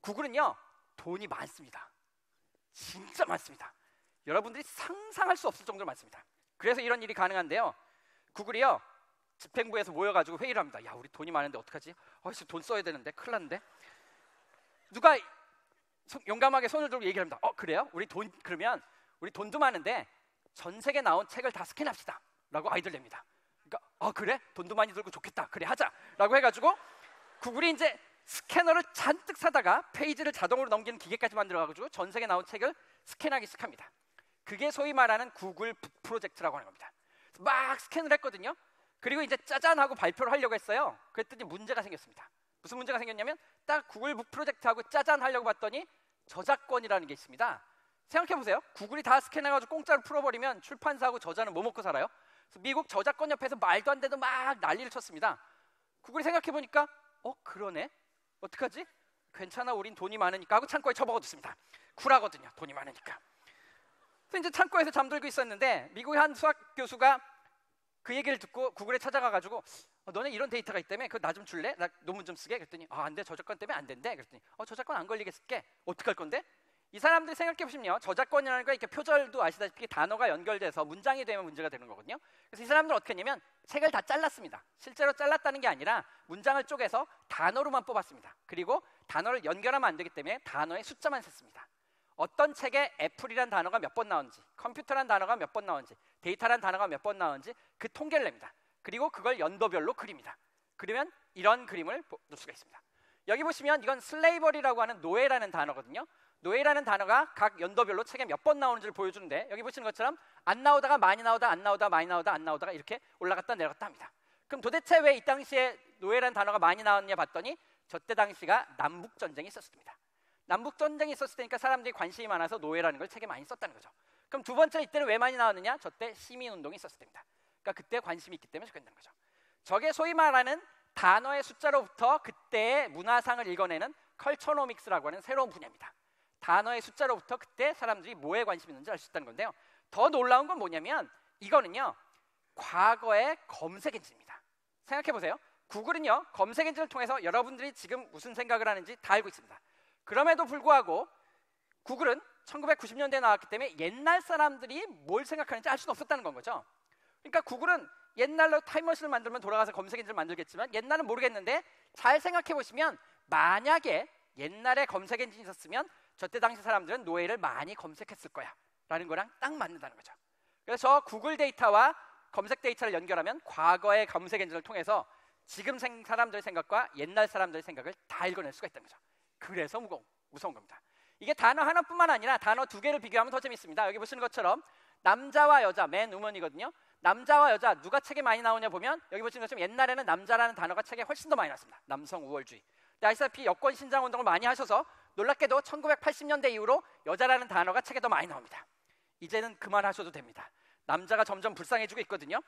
구글은요 돈이 많습니다. 진짜 많습니다. 여러분들이 상상할 수 없을 정도로 많습니다. 그래서 이런 일이 가능한데요. 구글이요 집행부에서 모여가지고 회의를 합니다. 야, 우리 돈이 많은데 어떡하지? 돈 써야 되는데 큰일 났는데. 누가 용감하게 손을 들고 얘기를 합니다. 그래요? 그러면 우리 돈도 많은데 전 세계 나온 책을 다 스캔합시다 라고 아이디어를 냅니다. 그러니까 그래? 돈도 많이 들고 좋겠다. 그래 하자 라고 해가지고 구글이 이제 스캐너를 잔뜩 사다가 페이지를 자동으로 넘기는 기계까지 만들어가지고 전 세계 나온 책을 스캔하기 시작합니다. 그게 소위 말하는 구글 북 프로젝트라고 하는 겁니다. 막 스캔을 했거든요. 그리고 이제 짜잔 하고 발표를 하려고 했어요. 그랬더니 문제가 생겼습니다. 무슨 문제가 생겼냐면 딱 구글 북 프로젝트하고 짜잔 하려고 봤더니 저작권이라는 게 있습니다. 생각해보세요. 구글이 다 스캔해가지고 공짜로 풀어버리면 출판사하고 저자는 뭐 먹고 살아요? 그래서 미국 저작권 협회에서 말도 안 되도 막 난리를 쳤습니다. 구글이 생각해보니까 그러네? 어떡하지? 괜찮아, 우린 돈이 많으니까 하고 창고에 처박아뒀습니다. 쿨하거든요, 돈이 많으니까. 그래서 이제 창고에서 잠들고 있었는데 미국의 한 수학 교수가 그 얘기를 듣고 구글에 찾아가가지고 너네 이런 데이터가 있다며? 그거 나 좀 줄래? 나 논문 좀 쓰게? 그랬더니 안 돼, 저작권 때문에 안 된대. 그랬더니 저작권 안 걸리게 쓸게. 어떡할 건데? 이 사람들이 생각해보시면요, 저작권이라는 거 이렇게 표절도 아시다시피 단어가 연결돼서 문장이 되면 문제가 되는 거거든요. 그래서 이 사람들은 어떻게 했냐면 책을 다 잘랐습니다. 실제로 잘랐다는 게 아니라 문장을 쪼개서 단어로만 뽑았습니다. 그리고 단어를 연결하면 안 되기 때문에 단어의 숫자만 셌습니다. 어떤 책에 애플이란 단어가 몇 번 나오는지, 컴퓨터란 단어가 몇 번 나오는지, 데이터란 단어가 몇 번 나오는지 그 통계를 냅니다. 그리고 그걸 연도별로 그립니다. 그러면 이런 그림을 볼 수가 있습니다. 여기 보시면 이건 슬레이버리라고 하는 노예라는 단어거든요. 노예라는 단어가 각 연도별로 책에 몇 번 나오는지를 보여주는데 여기 보시는 것처럼 안 나오다가 많이 나오다, 안 나오다, 많이 나오다, 안 나오다가 이렇게 올라갔다 내려갔다 합니다. 그럼 도대체 왜 이 당시에 노예라는 단어가 많이 나왔냐 봤더니 저때 당시가 남북 전쟁이 있었습니다. 남북 전쟁이 있었을 때니까 사람들이 관심이 많아서 노예라는 걸 책에 많이 썼다는 거죠. 그럼 두 번째 이때는 왜 많이 나왔느냐? 저때 시민 운동이 있었을 때입니다. 그러니까 그때 관심이 있기 때문에 적혀있는 거죠. 저게 소위 말하는 단어의 숫자로부터 그때의 문화상을 읽어내는 컬처노믹스라고 하는 새로운 분야입니다. 단어의 숫자로부터 그때 사람들이 뭐에 관심이 있는지 알 수 있다는 건데요. 더 놀라운 건 뭐냐면 이거는요, 과거의 검색 엔진입니다. 생각해 보세요. 구글은요, 검색 엔진을 통해서 여러분들이 지금 무슨 생각을 하는지 다 알고 있습니다. 그럼에도 불구하고 구글은 1990년대에 나왔기 때문에 옛날 사람들이 뭘 생각하는지 알 수는 없었다는 건 거죠. 그러니까 구글은 옛날로 타임머신을 만들면 돌아가서 검색 엔진을 만들겠지만 옛날은 모르겠는데, 잘 생각해 보시면 만약에 옛날에 검색 엔진이 있었으면 저때 당시 사람들은 노예를 많이 검색했을 거야 라는 거랑 딱 맞는다는 거죠. 그래서 구글 데이터와 검색 데이터를 연결하면 과거의 검색 엔진을 통해서 지금 사람들의 생각과 옛날 사람들의 생각을 다 읽어낼 수가 있다는 거죠. 그래서 무서운 겁니다. 이게 단어 하나뿐만 아니라 단어 두 개를 비교하면 더 재밌습니다. 여기 보시는 것처럼 남자와 여자, 맨 우먼이거든요. 남자와 여자 누가 책에 많이 나오냐 보면 여기 보시는 것처럼 옛날에는 남자라는 단어가 책에 훨씬 더 많이 나왔습니다. 남성 우월주의. 근데 아시다시피 여권 신장 운동을 많이 하셔서 놀랍게도 1980년대 이후로 여자라는 단어가 책에 더 많이 나옵니다. 이제는 그만하셔도 됩니다. 남자가 점점 불쌍해지고 있거든요.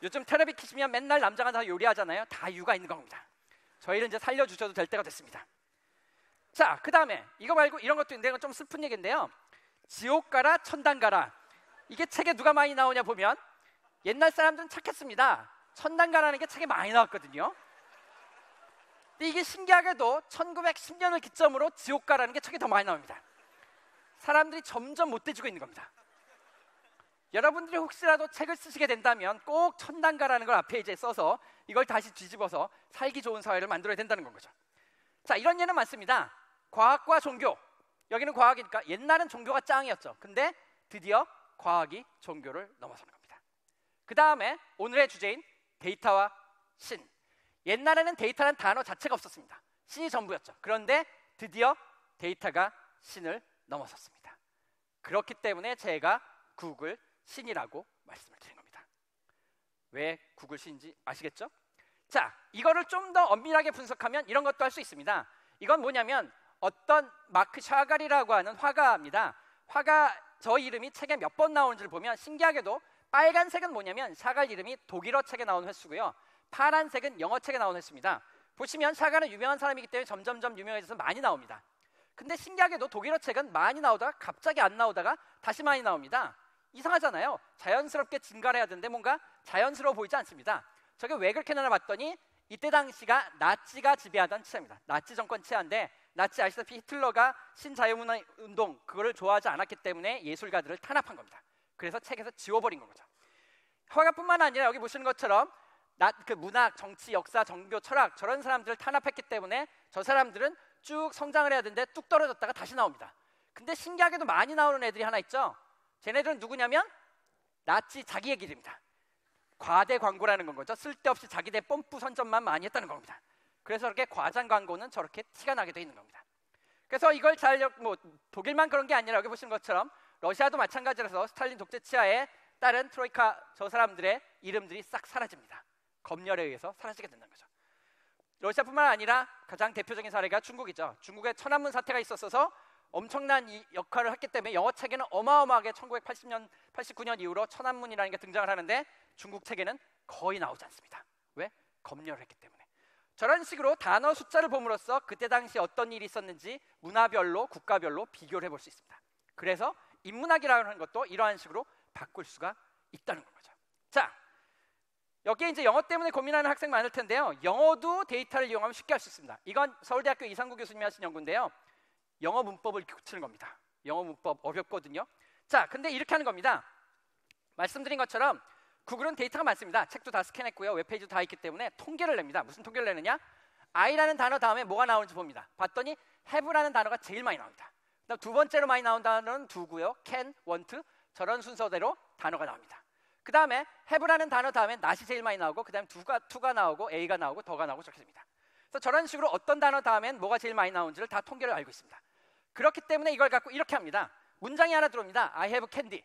요즘 텔레비 키시면 맨날 남자가 다 요리하잖아요. 다 이유가 있는 겁니다. 저희를 이제 살려주셔도 될 때가 됐습니다. 자, 그 다음에 이거 말고 이런 것도 있는데 이건 좀 슬픈 얘기인데요. 지옥 가라 천당 가라. 이게 책에 누가 많이 나오냐 보면 옛날 사람들은 착했습니다. 천당 가라는 게 책에 많이 나왔거든요. 근데 이게 신기하게도 1910년을 기점으로 지옥 가라는 게 책에 더 많이 나옵니다. 사람들이 점점 못돼지고 있는 겁니다. 여러분들이 혹시라도 책을 쓰시게 된다면 꼭 천당 가라는 걸 앞에 이제 써서 이걸 다시 뒤집어서 살기 좋은 사회를 만들어야 된다는 건 거죠. 자, 이런 예는 많습니다. 과학과 종교. 여기는 과학이니까 옛날은 종교가 짱이었죠. 근데 드디어 과학이 종교를 넘어서는 겁니다. 그 다음에 오늘의 주제인 데이터와 신. 옛날에는 데이터라는 단어 자체가 없었습니다. 신이 전부였죠. 그런데 드디어 데이터가 신을 넘어섰습니다. 그렇기 때문에 제가 구글 신이라고 말씀을 드린 겁니다. 왜 구글 신인지 아시겠죠? 자, 이거를 좀 더 엄밀하게 분석하면 이런 것도 할 수 있습니다. 이건 뭐냐면 어떤 마크 샤갈이라고 하는 화가입니다. 화가 저 이름이 책에 몇 번 나오는지를 보면 신기하게도 빨간색은 뭐냐면 샤갈 이름이 독일어 책에 나온 횟수고요. 파란색은 영어 책에 나온 횟수입니다. 보시면 샤갈은 유명한 사람이기 때문에 점점점 유명해져서 많이 나옵니다. 근데 신기하게도 독일어 책은 많이 나오다가 갑자기 안 나오다가 다시 많이 나옵니다. 이상하잖아요. 자연스럽게 증가를 해야 되는데 뭔가 자연스러워 보이지 않습니다. 저게 왜 그렇게 나나 봤더니 이때 당시가 나치가 지배하던 치하입니다. 나치 정권 치하인데 나치 아시다시피 히틀러가 신자유문화 운동 그거를 좋아하지 않았기 때문에 예술가들을 탄압한 겁니다. 그래서 책에서 지워버린 거죠. 화가뿐만 아니라 여기 보시는 것처럼 그 문학, 정치, 역사, 종교, 철학 저런 사람들을 탄압했기 때문에 저 사람들은 쭉 성장을 해야 되는데 뚝 떨어졌다가 다시 나옵니다. 근데 신기하게도 많이 나오는 애들이 하나 있죠. 쟤네들은 누구냐면 나치 자기 얘기입니다. 과대 광고라는 건 거죠. 쓸데없이 자기들 뽐뿌 선전만 많이 했다는 겁니다. 그래서 이렇게 과장 광고는 저렇게 티가 나게 돼 있는 겁니다. 그래서 이걸 독일만 그런 게 아니라 여기 보시는 것처럼 러시아도 마찬가지라서 스탈린 독재 치하에 따른 트로이카 저 사람들의 이름들이 싹 사라집니다. 검열에 의해서 사라지게 된다는 거죠. 러시아뿐만 아니라 가장 대표적인 사례가 중국이죠. 중국에 천안문 사태가 있었어서 엄청난 이 역할을 했기 때문에 영어 책에는 어마어마하게 1980년, 89년 이후로 천안문이라는 게 등장을 하는데 중국 책에는 거의 나오지 않습니다. 왜? 검열을 했기 때문에. 저런 식으로 단어 숫자를 봄으로써 그때 당시 어떤 일이 있었는지 문화별로, 국가별로 비교를 해볼 수 있습니다. 그래서 인문학이라는 것도 이러한 식으로 바꿀 수가 있다는 거죠. 자, 여기에 이제 영어 때문에 고민하는 학생 많을 텐데요. 영어도 데이터를 이용하면 쉽게 할 수 있습니다. 이건 서울대학교 이상구 교수님이 하신 연구인데요. 영어 문법을 고치는 겁니다. 영어 문법 어렵거든요. 자, 근데 이렇게 하는 겁니다. 말씀드린 것처럼 구글은 데이터가 많습니다. 책도 다 스캔했고요. 웹페이지도 다 있기 때문에 통계를 냅니다. 무슨 통계를 내느냐? I라는 단어 다음에 뭐가 나오는지 봅니다. 봤더니 have라는 단어가 제일 많이 나옵니다. 그다음 두 번째로 많이 나온 단어는 do고요. can, want 저런 순서대로 단어가 나옵니다. 그 다음에 have라는 단어 다음에 not이 제일 많이 나오고 그 다음에 to가 나오고 a가 나오고 더가 나오고 저렇게 됩니다. 그래서 저런 식으로 어떤 단어 다음엔 뭐가 제일 많이 나오는지를 다 통계를 알고 있습니다. 그렇기 때문에 이걸 갖고 이렇게 합니다. 문장이 하나 들어옵니다. I have candy.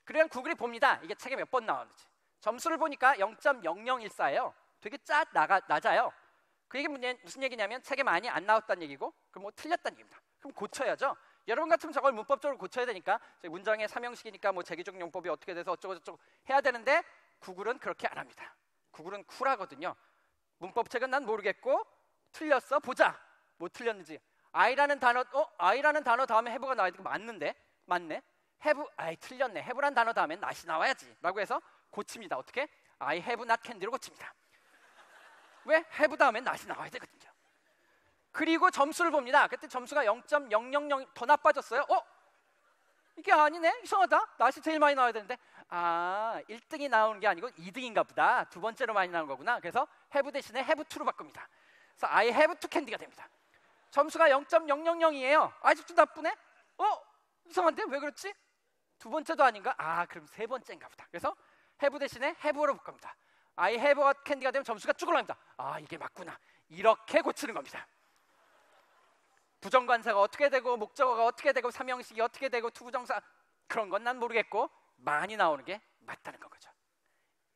그러면 구글이 봅니다. 이게 책에 몇 번 나왔는지. 점수를 보니까 0.0014예요. 되게 낮아요. 그 얘기 무슨 얘기냐면 책에 많이 안 나왔다는 얘기고 그럼 뭐 틀렸다는 얘기입니다. 그럼 고쳐야죠. 여러분 같으면 저걸 문법적으로 고쳐야 되니까 문장의 삼형식이니까 뭐 재기적 용법이 어떻게 돼서 어쩌고저쩌고 해야 되는데 구글은 그렇게 안 합니다. 구글은 쿨하거든요. 문법책은 난 모르겠고 틀렸어 보자. 뭐 틀렸는지 I라는 단어 다음에 have가 나와야 되고 맞는데 맞네. have 틀렸네. have란 단어 다음에 not이 나와야지 라고 해서 고칩니다. 어떻게? I have not candy로 고칩니다. 왜? have 다음에 not이 나와야 되거든요. 그리고 점수를 봅니다. 그때 점수가 0.000 더 나빠졌어요. 이게 아니네? 이상하다. not이 제일 많이 나와야 되는데 1등이 나오는 게 아니고 2등인가 보다. 두 번째로 많이 나온 거구나. 그래서 have 대신에 have to로 바꿉니다. 그래서 I have to candy가 됩니다. 점수가 0.000이에요. 아직도 나쁘네? 이상한데? 왜 그렇지? 두 번째도 아닌가? 그럼 세 번째인가 보다. 그래서 have 대신에 have로 바꿉니다. I have a candy가 되면 점수가 쭉 올라갑니다. 이게 맞구나. 이렇게 고치는 겁니다. 부정관사가 어떻게 되고 목적어가 어떻게 되고 삼형식이 어떻게 되고 투부정사 그런 건 난 모르겠고 많이 나오는 게 맞다는 거죠.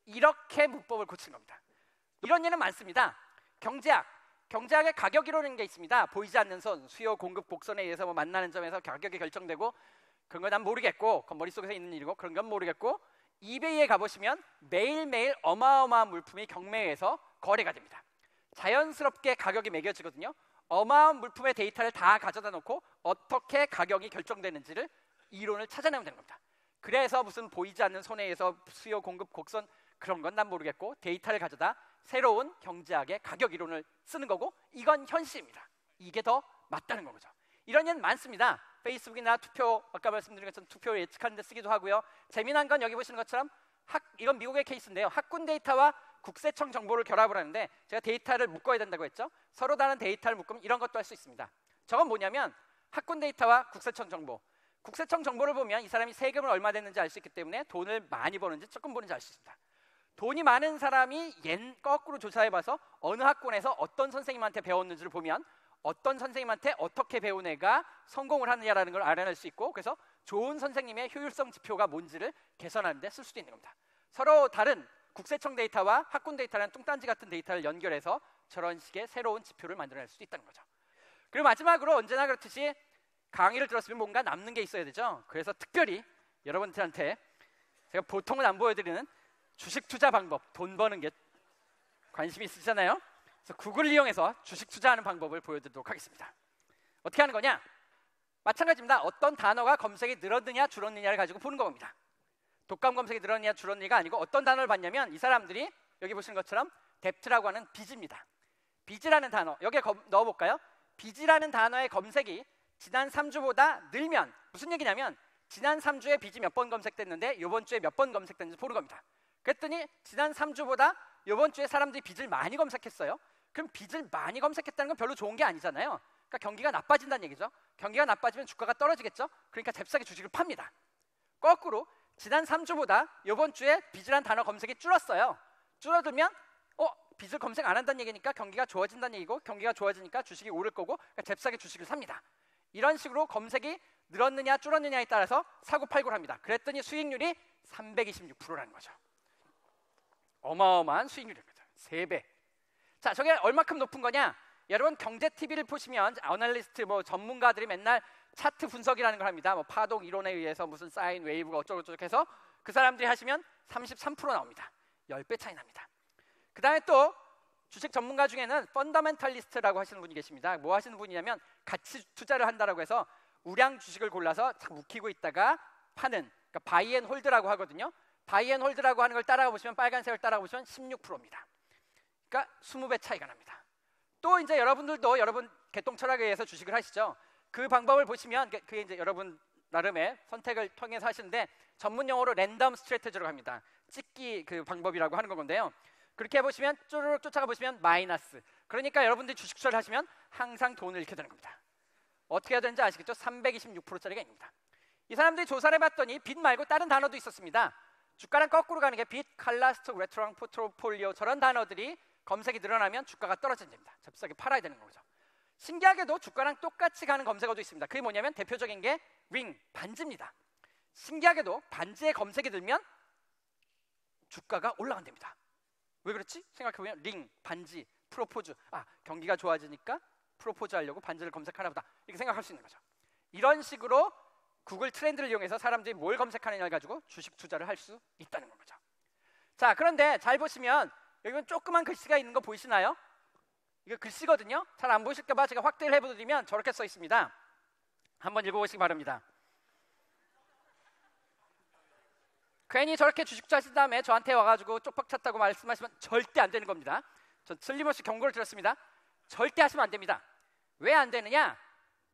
이렇게 문법을 고치는 겁니다. 이런 예는 많습니다. 경제학의 가격 이론이라는 게 있습니다. 보이지 않는 선, 수요, 공급, 곡선에 의해서 뭐 만나는 점에서 가격이 결정되고 그런 건 난 모르겠고 그건 머릿속에서 있는 일이고 그런 건 모르겠고 이베이에 가보시면 매일매일 어마어마한 물품이 경매에서 거래가 됩니다. 자연스럽게 가격이 매겨지거든요. 어마어마한 물품의 데이터를 다 가져다 놓고 어떻게 가격이 결정되는지를 이론을 찾아내면 되는 겁니다. 그래서 무슨 보이지 않는 손에 의해서 수요, 공급, 곡선 그런 건 난 모르겠고 데이터를 가져다 새로운 경제학의 가격 이론을 쓰는 거고 이건 현실입니다. 이게 더 맞다는 거죠. 이런 예는 많습니다. 페이스북이나 투표 아까 말씀드린 것처럼 투표를 예측하는 데 쓰기도 하고요. 재미난 건 여기 보시는 것처럼 이건 미국의 케이스인데요. 학군 데이터와 국세청 정보를 결합을 하는데 제가 데이터를 묶어야 된다고 했죠. 서로 다른 데이터를 묶으면 이런 것도 할 수 있습니다. 저건 뭐냐면 학군 데이터와 국세청 정보를 보면 이 사람이 세금을 얼마 냈는지 알 수 있기 때문에 돈을 많이 버는지 조금 버는지 알 수 있습니다. 돈이 많은 사람이 거꾸로 조사해봐서 어느 학군에서 어떤 선생님한테 배웠는지를 보면 어떤 선생님한테 어떻게 배운 애가 성공을 하느냐라는 걸 알아낼 수 있고 그래서 좋은 선생님의 효율성 지표가 뭔지를 개선하는 데 쓸 수도 있는 겁니다. 서로 다른 국세청 데이터와 학군 데이터라는 뚱딴지 같은 데이터를 연결해서 저런 식의 새로운 지표를 만들어낼 수도 있다는 거죠. 그리고 마지막으로 언제나 그렇듯이 강의를 들었으면 뭔가 남는 게 있어야 되죠. 그래서 특별히 여러분들한테 제가 보통은 안 보여드리는 주식 투자 방법, 돈 버는 게 관심이 있으시잖아요. 그래서 구글을 이용해서 주식 투자하는 방법을 보여드리도록 하겠습니다. 어떻게 하는 거냐? 마찬가지입니다. 어떤 단어가 검색이 늘었느냐 줄었느냐를 가지고 보는 겁니다. 독감 검색이 늘었느냐 줄었느냐가 아니고 어떤 단어를 봤냐면 이 사람들이 여기 보시는 것처럼 뎁트라고 하는 빚입니다. 빚이라는 단어 여기에 넣어볼까요? 빚이라는 단어의 검색이 지난 3주보다 늘면 무슨 얘기냐면 지난 3주에 빚이 몇 번 검색됐는데 이번 주에 몇 번 검색됐는지 보는 겁니다. 그랬더니 지난 3주보다 이번 주에 사람들이 빚을 많이 검색했어요. 그럼 빚을 많이 검색했다는 건 별로 좋은 게 아니잖아요. 그러니까 경기가 나빠진다는 얘기죠. 경기가 나빠지면 주가가 떨어지겠죠. 그러니까 잽싸게 주식을 팝니다. 거꾸로 지난 3주보다 이번 주에 빚이란 단어 검색이 줄었어요. 줄어들면 빚을 검색 안 한다는 얘기니까 경기가 좋아진다는 얘기고 경기가 좋아지니까 주식이 오를 거고 그러니까 잽싸게 주식을 삽니다. 이런 식으로 검색이 늘었느냐 줄었느냐에 따라서 사고팔고를 합니다. 그랬더니 수익률이 326%라는 거죠. 어마어마한 수익률입니다. 3배. 자, 저게 얼마큼 높은 거냐? 여러분 경제 TV를 보시면 애널리스트 전문가들이 맨날 차트 분석이라는 걸 합니다. 파동 이론에 의해서 무슨 사인 웨이브가 어쩌고저쩌고 해서 그 사람들이 하시면 33% 나옵니다. 10배 차이 납니다. 그 다음에 또 주식 전문가 중에는 펀더멘탈리스트라고 하시는 분이 계십니다. 뭐 하시는 분이냐면 가치 투자를 한다라고 해서 우량 주식을 골라서 딱 묵히고 있다가 파는 그러니까 바이 앤 홀드라고 하거든요. 바이 앤 홀드라고 하는 걸 따라가 보시면 빨간색을 따라가 보시면 16%입니다. 그러니까 20배 차이가 납니다. 또 이제 여러분들도 여러분 개똥 철학에 의해서 주식을 하시죠. 그 방법을 보시면 그게 이제 여러분 나름의 선택을 통해서 하시는데 전문 용어로 랜덤 스트래티지라고 합니다. 찍기 그 방법이라고 하는 건데요. 그렇게 해보시면 쪼르륵 쫓아가 보시면 마이너스. 그러니까 여러분들이 주식 투자를 하시면 항상 돈을 잃게 되는 겁니다. 어떻게 해야 되는지 아시겠죠? 326%짜리가 있습니다. 이 사람들이 조사를 해봤더니 빚 말고 다른 단어도 있었습니다. 주가랑 거꾸로 가는 게 빚, 칼라스톡, 레트랑, 포트폴리오 저런 단어들이 검색이 늘어나면 주가가 떨어진답니다. 잽싸게 팔아야 되는 거죠. 신기하게도 주가랑 똑같이 가는 검색어도 있습니다. 그게 뭐냐면 대표적인 게 링, 반지입니다. 신기하게도 반지의 검색이 들면 주가가 올라간답니다. 왜 그렇지? 생각해보면 링, 반지 프로포즈. 경기가 좋아지니까 프로포즈 하려고 반지를 검색하나 보다. 이렇게 생각할 수 있는 거죠. 이런 식으로 구글 트렌드를 이용해서 사람들이 뭘 검색하느냐를 가지고 주식 투자를 할 수 있다는 거죠. 자, 그런데 잘 보시면 여기 조그만 글씨가 있는 거 보이시나요? 이거 글씨거든요. 잘 안 보이실까 봐 제가 확대를 해보드리면 저렇게 써 있습니다. 한번 읽어보시기 바랍니다. 괜히 저렇게 주식 투자하신 다음에 저한테 와가지고 쪽박 찼다고 말씀하시면 절대 안 되는 겁니다. 저 틀림없이 경고를 드렸습니다. 절대 하시면 안 됩니다. 왜 안 되느냐?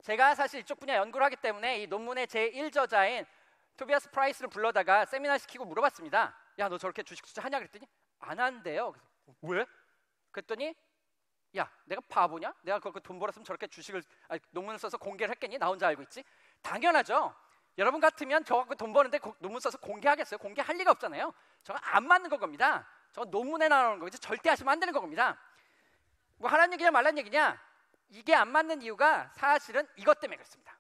제가 사실 이쪽 분야 연구를 하기 때문에 이 논문의 제1저자인 토비아스 프라이스를 불러다가 세미나 시키고 물어봤습니다. 야, 너 저렇게 주식 투자하냐? 그랬더니 안 한대요. 그래서 왜? 그랬더니 야, 내가 바보냐? 내가 그렇게 돈 벌었으면 저렇게 논문을 써서 공개를 했겠니? 나 혼자 알고 있지? 당연하죠. 여러분 같으면 저 갖고 돈 버는데 논문 써서 공개하겠어요? 공개할 리가 없잖아요. 저거 안 맞는 겁니다. 저거 논문에 나오는 거지 절대 하시면 안 되는 겁니다. 뭐 하라는 얘기냐 말라는 얘기냐? 이게 안 맞는 이유가 사실은 이것 때문에 그렇습니다.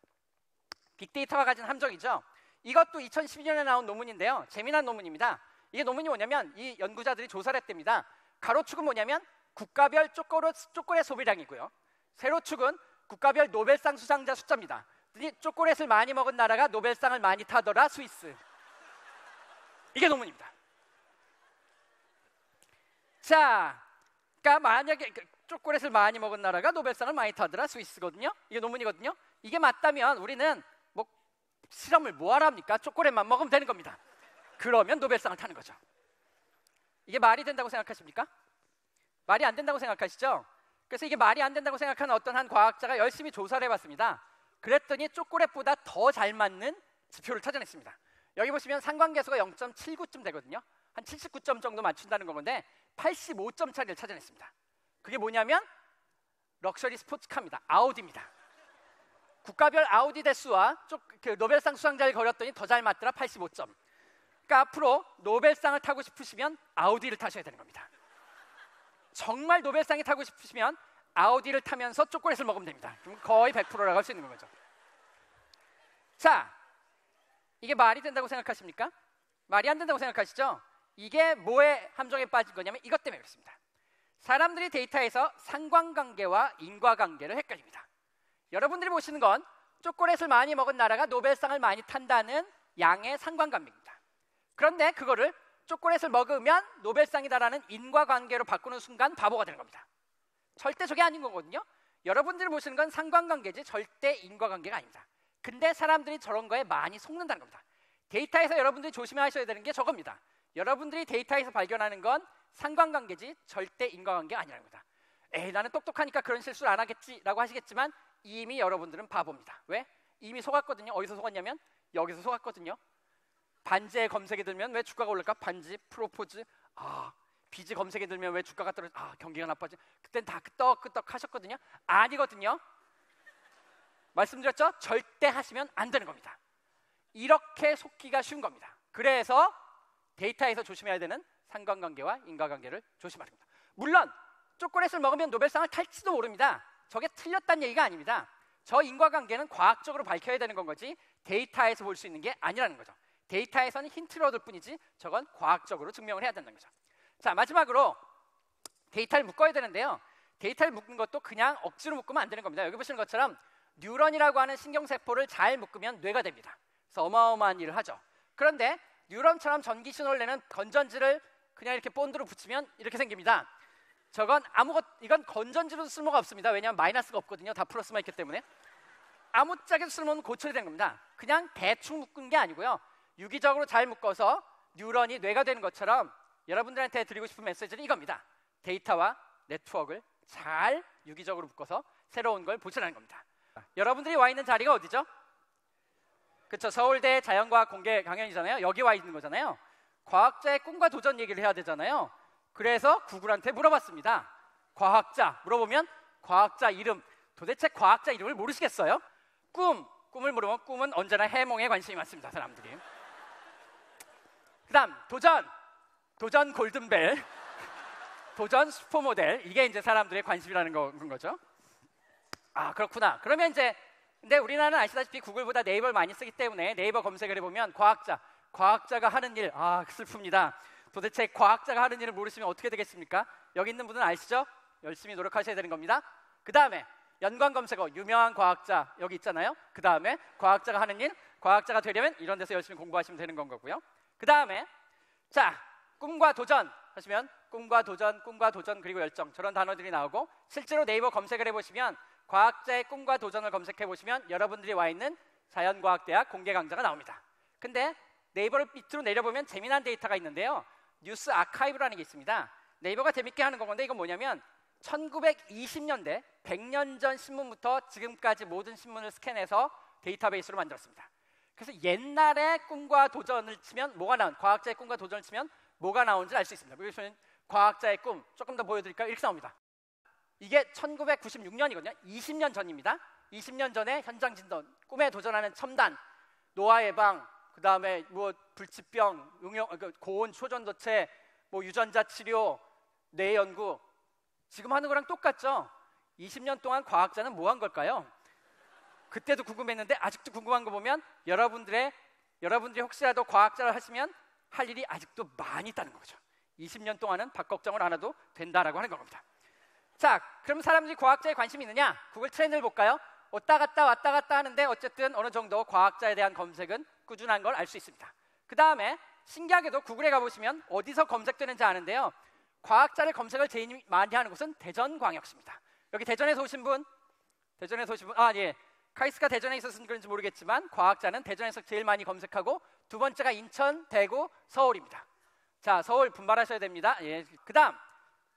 빅데이터가 가진 함정이죠. 이것도 2012년에 나온 논문인데요. 재미난 논문입니다. 이게 논문이 뭐냐면 이 연구자들이 조사를 했답니다. 가로축은 뭐냐면 국가별 초콜릿 소비량이고요. 세로축은 국가별 노벨상 수상자 숫자입니다. 초콜릿을 많이 먹은 나라가 노벨상을 많이 타더라, 스위스. 이게 논문입니다. 자, 그러니까 만약에 초콜릿을 많이 먹은 나라가 노벨상을 많이 타더라, 스위스거든요. 이게 논문이거든요. 이게 맞다면 우리는 뭐 실험을 뭐하러 합니까? 초콜릿만 먹으면 되는 겁니다. 그러면 노벨상을 타는 거죠. 이게 말이 된다고 생각하십니까? 말이 안 된다고 생각하시죠? 그래서 이게 말이 안 된다고 생각하는 어떤 한 과학자가 열심히 조사를 해봤습니다. 그랬더니 초콜릿보다 더 잘 맞는 지표를 찾아냈습니다. 여기 보시면 상관계수가 0.79쯤 되거든요. 한 79점 정도 맞춘다는 건데 85점 차이를 찾아냈습니다. 그게 뭐냐면 럭셔리 스포츠카입니다. 아우디입니다. 국가별 아우디 대수와 노벨상 수상자를 거렸더니 더 잘 맞더라, 85점. 그러니까 앞으로 노벨상을 타고 싶으시면 아우디를 타셔야 되는 겁니다. 정말 노벨상이 타고 싶으시면 아우디를 타면서 초콜릿을 먹으면 됩니다. 그럼 거의 100%라고 할 수 있는 거죠. 자, 이게 말이 된다고 생각하십니까? 말이 안 된다고 생각하시죠? 이게 뭐의 함정에 빠진 거냐면 이것 때문에 그렇습니다. 사람들이 데이터에서 상관관계와 인과관계를 헷갈립니다. 여러분들이 보시는 건 초콜릿을 많이 먹은 나라가 노벨상을 많이 탄다는 양의 상관관계입니다. 그런데 그거를 초콜릿을 먹으면 노벨상이다라는 인과관계로 바꾸는 순간 바보가 되는 겁니다. 절대 저게 아닌 거거든요. 여러분들이 보시는 건 상관관계지 절대 인과관계가 아닙니다. 근데 사람들이 저런 거에 많이 속는다는 겁니다. 데이터에서 여러분들이 조심하셔야 되는 게 저겁니다. 여러분들이 데이터에서 발견하는 건 상관관계지 절대 인과관계가 아니라는 겁니다. 에이, 나는 똑똑하니까 그런 실수를 안 하겠지라고 하시겠지만 이미 여러분들은 바보입니다. 왜? 이미 속았거든요. 어디서 속았냐면 여기서 속았거든요. 반지에 검색에 들면 왜 주가가 올랄까? 반지, 프로포즈, 비지 검색에 들면 왜 주가가 떨어져? 경기가 나빠지. 그땐 다 끄떡끄떡 하셨거든요. 아니거든요. 말씀드렸죠? 절대 하시면 안 되는 겁니다. 이렇게 속기가 쉬운 겁니다. 그래서 데이터에서 조심해야 되는 상관관계와 인과관계를 조심하는 겁니다. 물론 초콜릿을 먹으면 노벨상을 탈지도 모릅니다. 저게 틀렸다는 얘기가 아닙니다. 저 인과관계는 과학적으로 밝혀야 되는 건 거지 데이터에서 볼 수 있는 게 아니라는 거죠. 데이터에서는 힌트를 얻을 뿐이지 저건 과학적으로 증명을 해야 된다는 거죠. 자, 마지막으로 데이터를 묶어야 되는데요. 데이터를 묶는 것도 그냥 억지로 묶으면 안 되는 겁니다. 여기 보시는 것처럼 뉴런이라고 하는 신경세포를 잘 묶으면 뇌가 됩니다. 그래서 어마어마한 일을 하죠. 그런데 뉴런처럼 전기 신호를 내는 건전지를 그냥 이렇게 본드로 붙이면 이렇게 생깁니다. 이건 건전지로도 쓸모가 없습니다. 왜냐하면 마이너스가 없거든요. 다 플러스만 있기 때문에. 아무짝에도 쓸모는 고철이 되는 겁니다. 그냥 대충 묶은 게 아니고요. 유기적으로 잘 묶어서 뉴런이 뇌가 되는 것처럼 여러분들한테 드리고 싶은 메시지는 이겁니다. 데이터와 네트워크를 잘 유기적으로 묶어서 새로운 걸 보존하는 겁니다. 여러분들이 와 있는 자리가 어디죠? 그렇죠. 서울대 자연과학 공개 강연이잖아요. 여기 와 있는 거잖아요. 과학자의 꿈과 도전 얘기를 해야 되잖아요. 그래서 구글한테 물어봤습니다. 과학자 물어보면 과학자 이름, 도대체 과학자 이름을 모르시겠어요? 꿈을 물으면 꿈은 언제나 해몽에 관심이 많습니다. 사람들이. 그다음 도전 골든벨, 도전 슈퍼모델, 이게 이제 사람들의 관심이라는 거죠. 그렇구나. 그러면 이제 근데 우리나라는 아시다시피 구글보다 네이버를 많이 쓰기 때문에 네이버 검색을 해보면 과학자가 하는 일, 슬픕니다. 도대체 과학자가 하는 일을 모르시면 어떻게 되겠습니까? 여기 있는 분은 아시죠? 열심히 노력하셔야 되는 겁니다. 그 다음에 연관 검색어, 유명한 과학자 여기 있잖아요. 그 다음에 과학자가 하는 일, 과학자가 되려면 이런 데서 열심히 공부하시면 되는 건 거고요. 그 다음에 자, 꿈과 도전 하시면 꿈과 도전 그리고 열정 저런 단어들이 나오고, 실제로 네이버 검색을 해보시면 과학자의 꿈과 도전을 검색해보시면 여러분들이 와 있는 자연과학대학 공개 강좌가 나옵니다. 근데 네이버를 밑으로 내려보면 재미난 데이터가 있는데요. 뉴스 아카이브라는 게 있습니다. 네이버가 재밌게 하는 건데 이건 뭐냐면 1920년대 100년 전 신문부터 지금까지 모든 신문을 스캔해서 데이터베이스로 만들었습니다. 그래서 옛날에 꿈과 도전을 치면 뭐가 나온, 과학자의 꿈과 도전을 치면 뭐가 나오는지 알 수 있습니다. 그래서 과학자의 꿈 조금 더 보여드릴까요? 이렇게 나옵니다. 이게 1996년이거든요. 20년 전입니다. 20년 전에 현장 진단, 꿈에 도전하는 첨단, 노화 예방, 그 다음에 뭐 불치병, 고온 초전도체, 뭐 유전자 치료, 뇌 연구, 지금 하는 거랑 똑같죠? 20년 동안 과학자는 뭐 한 걸까요? 그때도 궁금했는데 아직도 궁금한 거 보면 여러분들이 혹시라도 과학자를 하시면 할 일이 아직도 많이 있다는 거죠. 20년 동안은 밥 걱정을 안 해도 된다라고 하는 겁니다. 자, 그럼 사람들이 과학자에 관심이 있느냐? 구글 트렌드를 볼까요? 왔다 갔다 하는데 어쨌든 어느 정도 과학자에 대한 검색은 꾸준한 걸 알 수 있습니다. 그 다음에 신기하게도 구글에 가보시면 어디서 검색되는지 아는데요. 과학자를 검색을 제일 많이 하는 곳은 대전광역시입니다. 여기 대전에서 오신 분? 아, 예. 카이스트가 대전에 있어서 그런지 모르겠지만 과학자는 대전에서 제일 많이 검색하고 두 번째가 인천, 대구, 서울입니다. 자, 서울 분발하셔야 됩니다. 예. 그 다음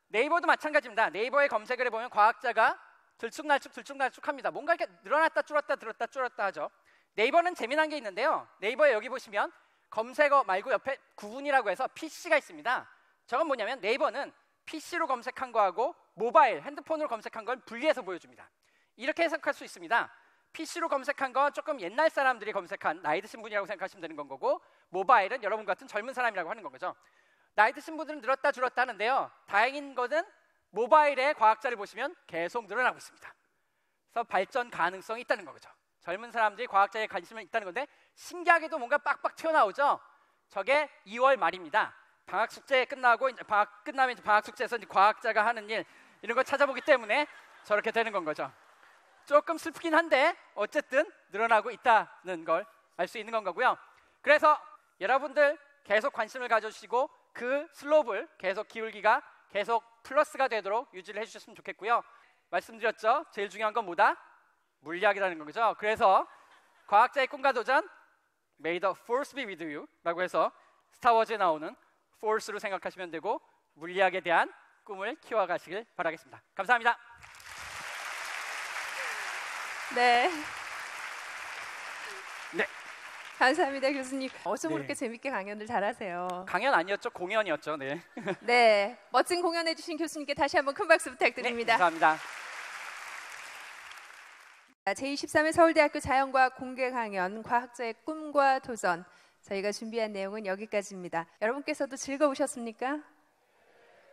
네이버도 마찬가지입니다. 네이버에 검색을 해보면 과학자가 들쭉날쭉합니다. 뭔가 이렇게 늘어났다 줄었다 하죠. 네이버는 재미난 게 있는데요. 네이버에 여기 보시면 검색어 말고 옆에 구분이라고 해서 PC가 있습니다. 저건 뭐냐면 네이버는 PC로 검색한 거하고 모바일, 핸드폰으로 검색한 걸 분리해서 보여줍니다. 이렇게 해석할 수 있습니다. PC로 검색한 건 조금 옛날 사람들이 검색한 나이 드신 분이라고 생각하시면 되는 건 거고, 모바일은 여러분 같은 젊은 사람이라고 하는 거죠. 나이 드신 분들은 늘었다 줄었다 하는데요. 다행인 것은 모바일에 과학자를 보시면 계속 늘어나고 있습니다. 그래서 발전 가능성이 있다는 거죠. 젊은 사람들이 과학자에 관심이 있다는 건데 신기하게도 뭔가 빡빡 튀어나오죠. 저게 2월 말입니다. 방학 숙제 끝나고 이제 끝나면 이제 방학 숙제에서 이제 과학자가 하는 일 이런 걸 찾아보기 때문에 저렇게 되는 건 거죠. 조금 슬프긴 한데 어쨌든 늘어나고 있다는 걸 알 수 있는 건 거고요. 그래서 여러분들 계속 관심을 가져주시고 그 슬롭을 계속 기울기가 계속 플러스가 되도록 유지를 해주셨으면 좋겠고요. 말씀드렸죠? 제일 중요한 건 뭐다? 물리학이라는 거죠. 그래서 과학자의 꿈과 도전, May the force be with you 라고 해서 스타워즈에 나오는 force로 생각하시면 되고 물리학에 대한 꿈을 키워가시길 바라겠습니다. 감사합니다. 네. 네. 감사합니다, 교수님. 어쩜 네. 그렇게 재밌게 강연을 잘하세요. 강연 아니었죠? 공연이었죠. 네. 네, 멋진 공연해주신 교수님께 다시 한번 큰 박수 부탁드립니다. 네, 감사합니다. 제23회 서울대학교 자연과학 공개 강연 과학자의 꿈과 도전, 저희가 준비한 내용은 여기까지입니다. 여러분께서도 즐거우셨습니까?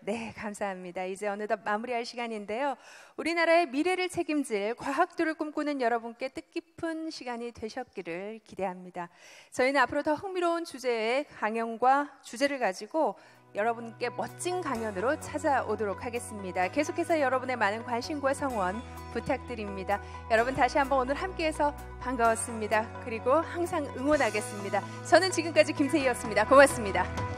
네, 감사합니다. 이제 어느덧 마무리할 시간인데요. 우리나라의 미래를 책임질 과학도를 꿈꾸는 여러분께 뜻깊은 시간이 되셨기를 기대합니다. 저희는 앞으로 더 흥미로운 주제의 강연과 주제를 가지고 여러분께 멋진 강연으로 찾아오도록 하겠습니다. 계속해서 여러분의 많은 관심과 성원 부탁드립니다. 여러분 다시 한번 오늘 함께해서 반가웠습니다. 그리고 항상 응원하겠습니다. 저는 지금까지 김세희였습니다. 고맙습니다.